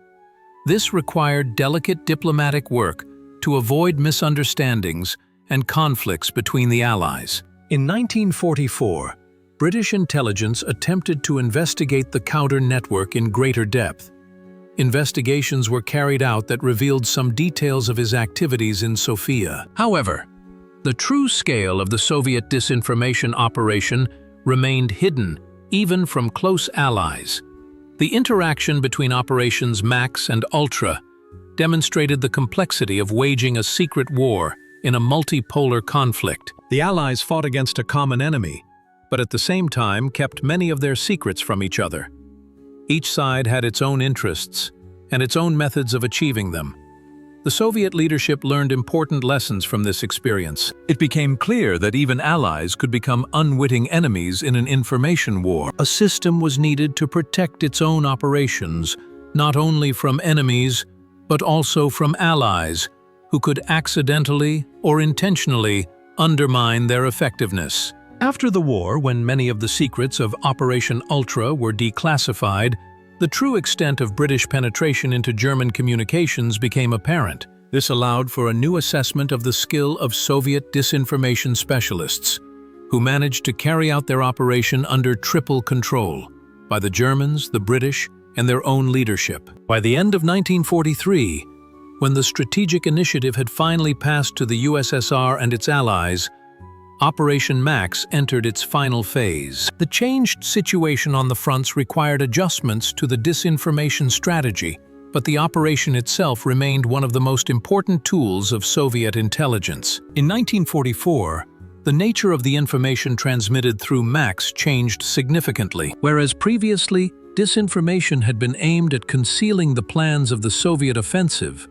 This required delicate diplomatic work to avoid misunderstandings and conflicts between the Allies. In 1944, British intelligence attempted to investigate the counter-network in greater depth. Investigations were carried out that revealed some details of his activities in Sofia. However, the true scale of the Soviet disinformation operation remained hidden, even from close allies. The interaction between operations Max and Ultra demonstrated the complexity of waging a secret war in a multipolar conflict. The Allies fought against a common enemy, but at the same time kept many of their secrets from each other. Each side had its own interests and its own methods of achieving them. The Soviet leadership learned important lessons from this experience. It became clear that even allies could become unwitting enemies in an information war. A system was needed to protect its own operations, not only from enemies, but also from allies, who could accidentally or intentionally undermine their effectiveness. After the war, when many of the secrets of Operation Ultra were declassified, the true extent of British penetration into German communications became apparent. This allowed for a new assessment of the skill of Soviet disinformation specialists, who managed to carry out their operation under triple control by the Germans, the British, and their own leadership. By the end of 1943, when the strategic initiative had finally passed to the USSR and its allies, Operation Max entered its final phase. The changed situation on the fronts required adjustments to the disinformation strategy, but the operation itself remained one of the most important tools of Soviet intelligence. In 1944, the nature of the information transmitted through Max changed significantly. Whereas previously, disinformation had been aimed at concealing the plans of the Soviet offensive,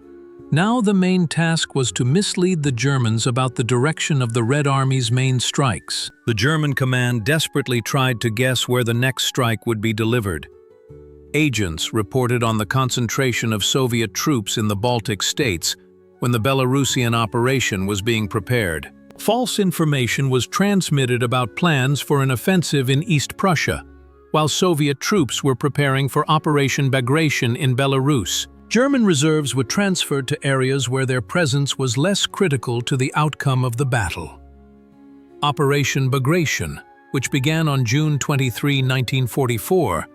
now the main task was to mislead the Germans about the direction of the Red Army's main strikes. The German command desperately tried to guess where the next strike would be delivered. Agents reported on the concentration of Soviet troops in the Baltic states when the Belarusian operation was being prepared. False information was transmitted about plans for an offensive in East Prussia, while Soviet troops were preparing for Operation Bagration in Belarus. German reserves were transferred to areas where their presence was less critical to the outcome of the battle. Operation Bagration, which began on June 23, 1944,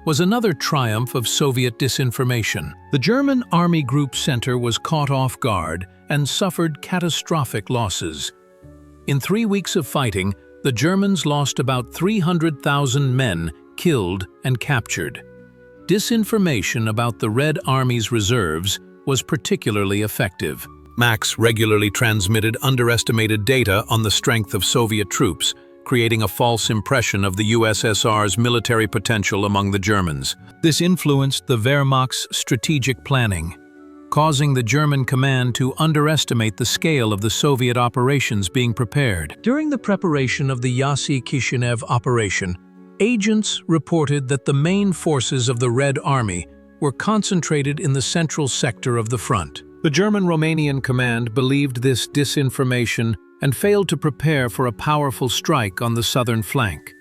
was another triumph of Soviet disinformation. The German Army Group Center was caught off guard and suffered catastrophic losses. In 3 weeks of fighting, the Germans lost about 300,000 men killed and captured. Disinformation about the Red Army's reserves was particularly effective. Max regularly transmitted underestimated data on the strength of Soviet troops, creating a false impression of the USSR's military potential among the Germans. This influenced the Wehrmacht's strategic planning, causing the German command to underestimate the scale of the Soviet operations being prepared. During the preparation of the Yassy-Kishinev operation, agents reported that the main forces of the Red Army were concentrated in the central sector of the front. The German-Romanian command believed this disinformation and failed to prepare for a powerful strike on the southern flank.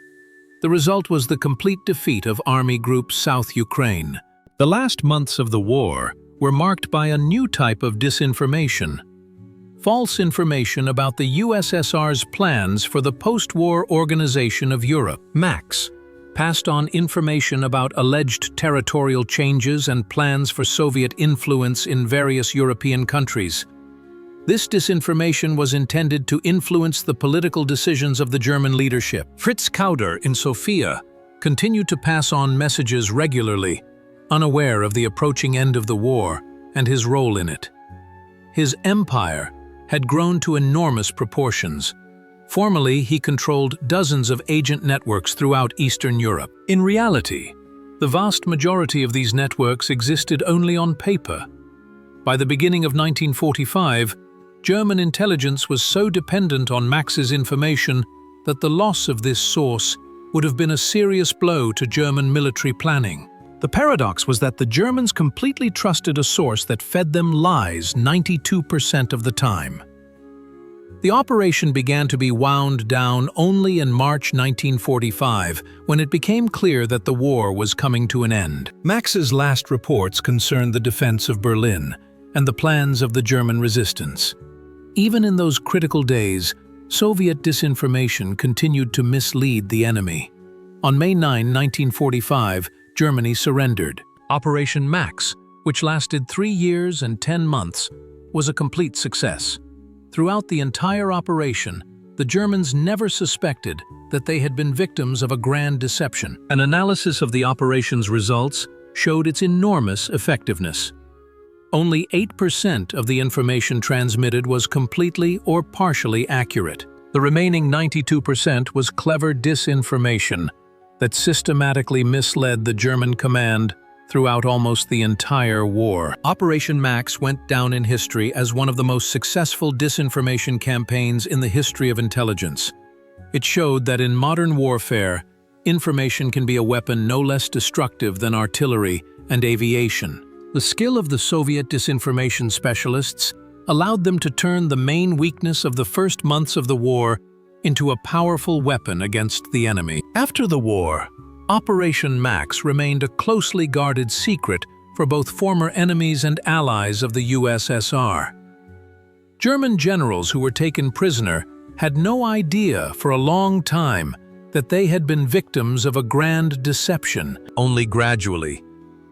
The result was the complete defeat of Army Group South Ukraine. The last months of the war were marked by a new type of disinformation: false information about the USSR's plans for the post-war organization of Europe. MAX passed on information about alleged territorial changes and plans for Soviet influence in various European countries. This disinformation was intended to influence the political decisions of the German leadership. Fritz Kauder in Sofia continued to pass on messages regularly, unaware of the approaching end of the war and his role in it. His empire had grown to enormous proportions. Formally, he controlled dozens of agent networks throughout Eastern Europe. In reality, the vast majority of these networks existed only on paper. By the beginning of 1945, German intelligence was so dependent on Max's information that the loss of this source would have been a serious blow to German military planning. The paradox was that the Germans completely trusted a source that fed them lies 92% of the time. The operation began to be wound down only in March 1945, when it became clear that the war was coming to an end. Max's last reports concerned the defense of Berlin and the plans of the German resistance. Even in those critical days, Soviet disinformation continued to mislead the enemy. On May 9, 1945, Germany surrendered. Operation Max, which lasted 3 years and 10 months, was a complete success. Throughout the entire operation, the Germans never suspected that they had been victims of a grand deception. An analysis of the operation's results showed its enormous effectiveness. Only 8% of the information transmitted was completely or partially accurate. The remaining 92% was clever disinformation that systematically misled the German command throughout almost the entire war. Operation Max went down in history as one of the most successful disinformation campaigns in the history of intelligence. It showed that in modern warfare, information can be a weapon no less destructive than artillery and aviation. The skill of the Soviet disinformation specialists allowed them to turn the main weakness of the first months of the war into a powerful weapon against the enemy. After the war, Operation Max remained a closely guarded secret for both former enemies and allies of the USSR. German generals who were taken prisoner had no idea for a long time that they had been victims of a grand deception. Only gradually,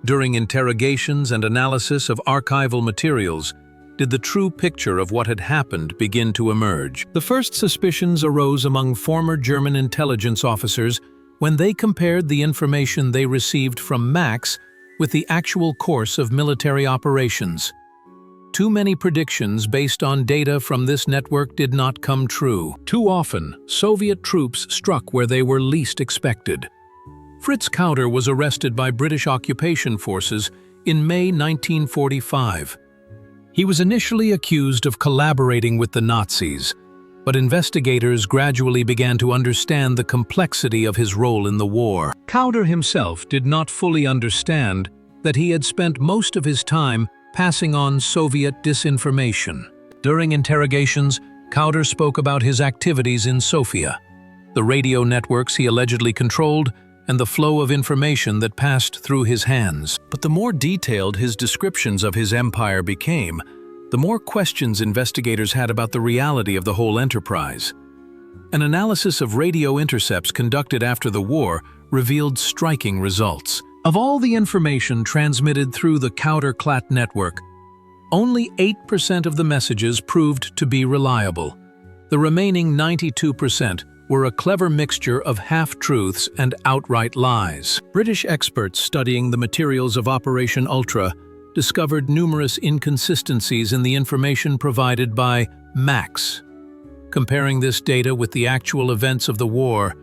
during interrogations and analysis of archival materials, did the true picture of what had happened begin to emerge. The first suspicions arose among former German intelligence officers when they compared the information they received from Max with the actual course of military operations. Too many predictions based on data from this network did not come true. Too often, Soviet troops struck where they were least expected. Fritz Kauder was arrested by British occupation forces in May 1945. He was initially accused of collaborating with the Nazis, but investigators gradually began to understand the complexity of his role in the war. Kauder himself did not fully understand that he had spent most of his time passing on Soviet disinformation. During interrogations, Kauder spoke about his activities in Sofia, the radio networks he allegedly controlled, and the flow of information that passed through his hands. But the more detailed his descriptions of his empire became, the more questions investigators had about the reality of the whole enterprise. An analysis of radio intercepts conducted after the war revealed striking results. Of all the information transmitted through the Kauder-Klatt network, only 8% of the messages proved to be reliable. The remaining 92% were a clever mixture of half-truths and outright lies. British experts studying the materials of Operation Ultra discovered numerous inconsistencies in the information provided by Max. Comparing this data with the actual events of the war,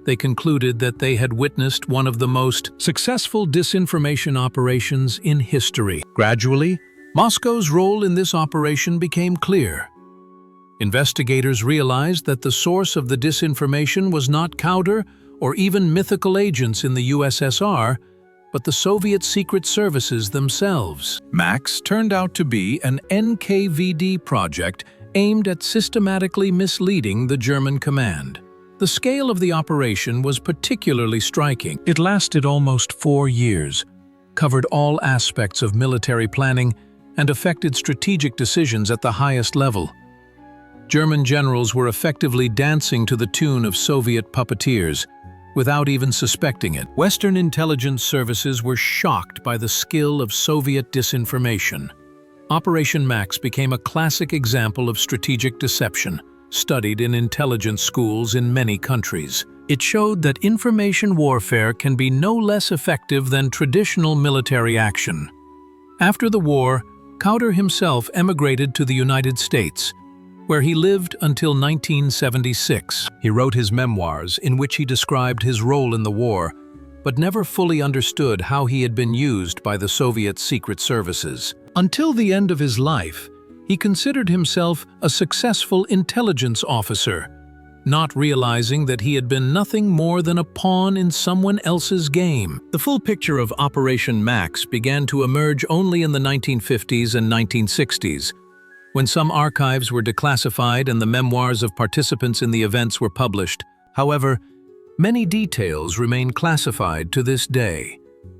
they concluded that they had witnessed one of the most successful disinformation operations in history. Gradually, Moscow's role in this operation became clear. Investigators realized that the source of the disinformation was not Kauder or even mythical agents in the USSR, but the Soviet secret services themselves. Max turned out to be an NKVD project aimed at systematically misleading the German command. The scale of the operation was particularly striking. It lasted almost 4 years, covered all aspects of military planning and affected strategic decisions at the highest level. German generals were effectively dancing to the tune of Soviet puppeteers, without even suspecting it. Western intelligence services were shocked by the skill of Soviet disinformation. Operation Max became a classic example of strategic deception, studied in intelligence schools in many countries. It showed that information warfare can be no less effective than traditional military action. After the war, Kauder himself emigrated to the United States, where he lived until 1976. He wrote his memoirs in which he described his role in the war, but never fully understood how he had been used by the Soviet secret services. Until the end of his life, he considered himself a successful intelligence officer, not realizing that he had been nothing more than a pawn in someone else's game. The full picture of Operation Max began to emerge only in the 1950s and 1960s, when some archives were declassified and the memoirs of participants in the events were published. However, many details remain classified to this day,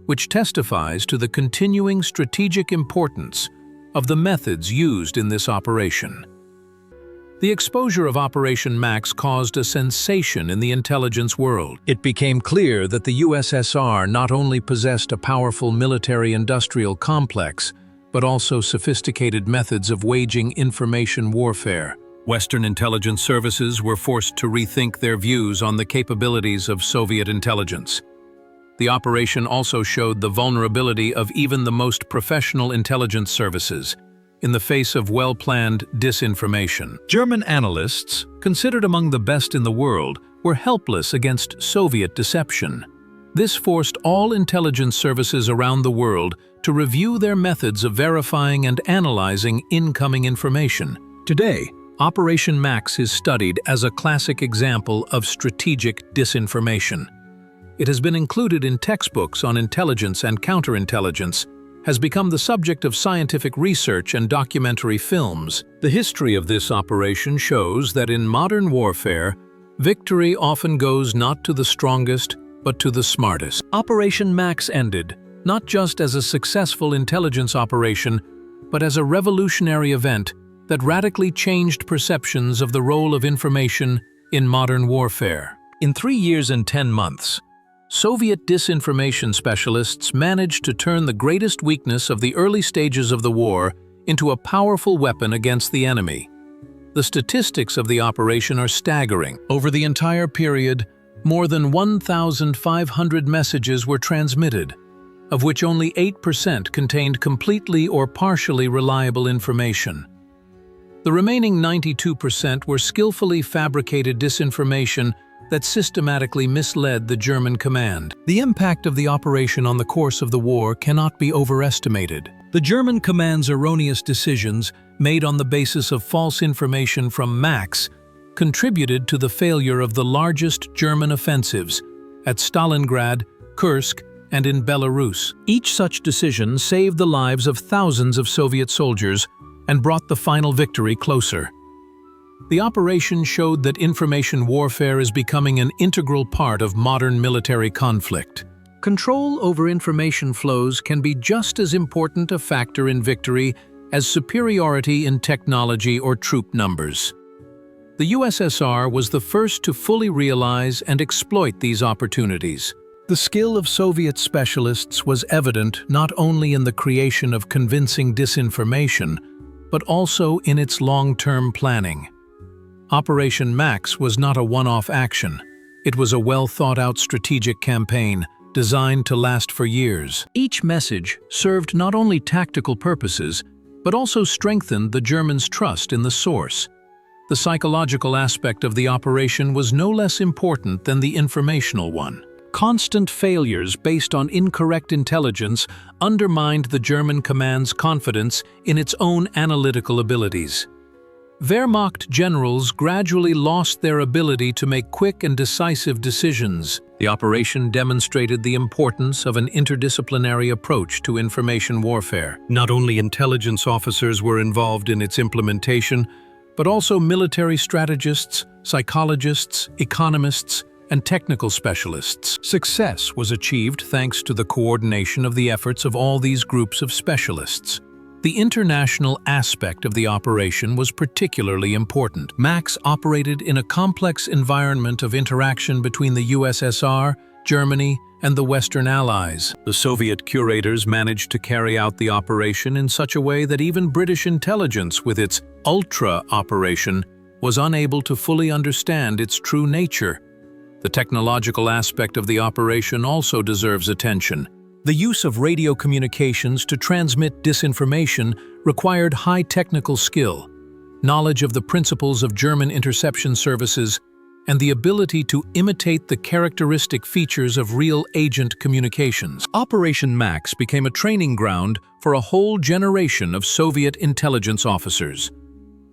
which testifies to the continuing strategic importance of the methods used in this operation. The exposure of Operation Max caused a sensation in the intelligence world. It became clear that the USSR not only possessed a powerful military-industrial complex, but also sophisticated methods of waging information warfare. Western intelligence services were forced to rethink their views on the capabilities of Soviet intelligence. The operation also showed the vulnerability of even the most professional intelligence services in the face of well-planned disinformation. German analysts, considered among the best in the world, were helpless against Soviet deception. This forced all intelligence services around the world to review their methods of verifying and analyzing incoming information. Today, Operation Max is studied as a classic example of strategic disinformation. It has been included in textbooks on intelligence and counterintelligence, has become the subject of scientific research and documentary films. The history of this operation shows that in modern warfare, victory often goes not to the strongest, but to the smartest. Operation Max ended, not just as a successful intelligence operation, but as a revolutionary event that radically changed perceptions of the role of information in modern warfare. In 3 years and 10 months, Soviet disinformation specialists managed to turn the greatest weakness of the early stages of the war into a powerful weapon against the enemy. The statistics of the operation are staggering. Over the entire period, more than 1,500 messages were transmitted, of which only 8% contained completely or partially reliable information. The remaining 92% were skillfully fabricated disinformation that systematically misled the German command. The impact of the operation on the course of the war cannot be overestimated. The German command's erroneous decisions, made on the basis of false information from Max, contributed to the failure of the largest German offensives at Stalingrad, Kursk, and in Belarus. Each such decision saved the lives of thousands of Soviet soldiers and brought the final victory closer. The operation showed that information warfare is becoming an integral part of modern military conflict. Control over information flows can be just as important a factor in victory as superiority in technology or troop numbers. The USSR was the first to fully realize and exploit these opportunities. The skill of Soviet specialists was evident not only in the creation of convincing disinformation, but also in its long-term planning. Operation Max was not a one-off action. It was a well-thought-out strategic campaign designed to last for years. Each message served not only tactical purposes, but also strengthened the Germans' trust in the source. The psychological aspect of the operation was no less important than the informational one. Constant failures based on incorrect intelligence undermined the German command's confidence in its own analytical abilities. Wehrmacht generals gradually lost their ability to make quick and decisive decisions. The operation demonstrated the importance of an interdisciplinary approach to information warfare. Not only intelligence officers were involved in its implementation, but also military strategists, psychologists, economists, and technical specialists. Success was achieved thanks to the coordination of the efforts of all these groups of specialists. The international aspect of the operation was particularly important. MAX operated in a complex environment of interaction between the USSR, Germany, and the Western Allies. The Soviet curators managed to carry out the operation in such a way that even British intelligence, with its Ultra operation, was unable to fully understand its true nature. The technological aspect of the operation also deserves attention. The use of radio communications to transmit disinformation required high technical skill, knowledge of the principles of German interception services, and the ability to imitate the characteristic features of real agent communications. Operation MAX became a training ground for a whole generation of Soviet intelligence officers.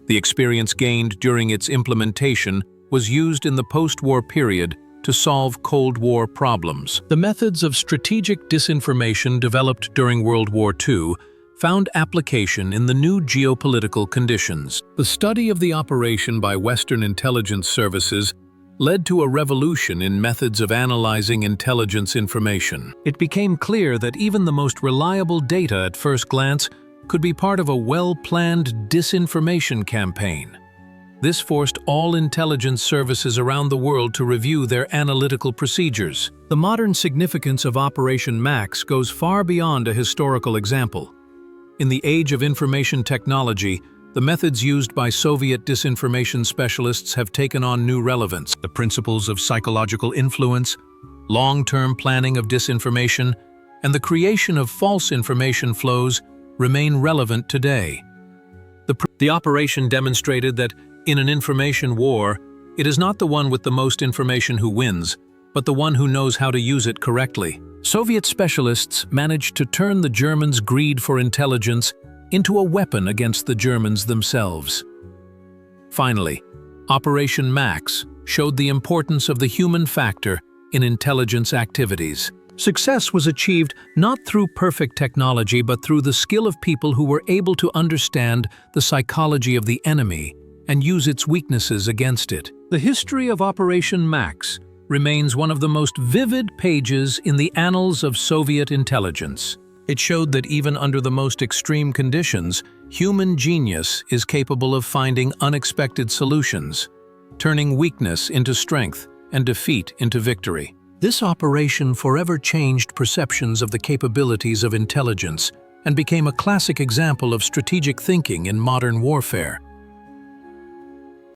The experience gained during its implementation was used in the post-war period to solve Cold War problems. The methods of strategic disinformation developed during World War II found application in the new geopolitical conditions. The study of the operation by Western intelligence services led to a revolution in methods of analyzing intelligence information. It became clear that even the most reliable data at first glance could be part of a well-planned disinformation campaign. This forced all intelligence services around the world to review their analytical procedures. The modern significance of Operation MAX goes far beyond a historical example. In the age of information technology, the methods used by Soviet disinformation specialists have taken on new relevance. The principles of psychological influence, long-term planning of disinformation, and the creation of false information flows remain relevant today. The operation demonstrated that in an information war, it is not the one with the most information who wins, but the one who knows how to use it correctly. Soviet specialists managed to turn the Germans' greed for intelligence into a weapon against the Germans themselves. Finally, Operation MAX showed the importance of the human factor in intelligence activities. Success was achieved not through perfect technology, but through the skill of people who were able to understand the psychology of the enemy and use its weaknesses against it. The history of Operation MAX remains one of the most vivid pages in the annals of Soviet intelligence. It showed that even under the most extreme conditions, human genius is capable of finding unexpected solutions, turning weakness into strength and defeat into victory. This operation forever changed perceptions of the capabilities of intelligence and became a classic example of strategic thinking in modern warfare.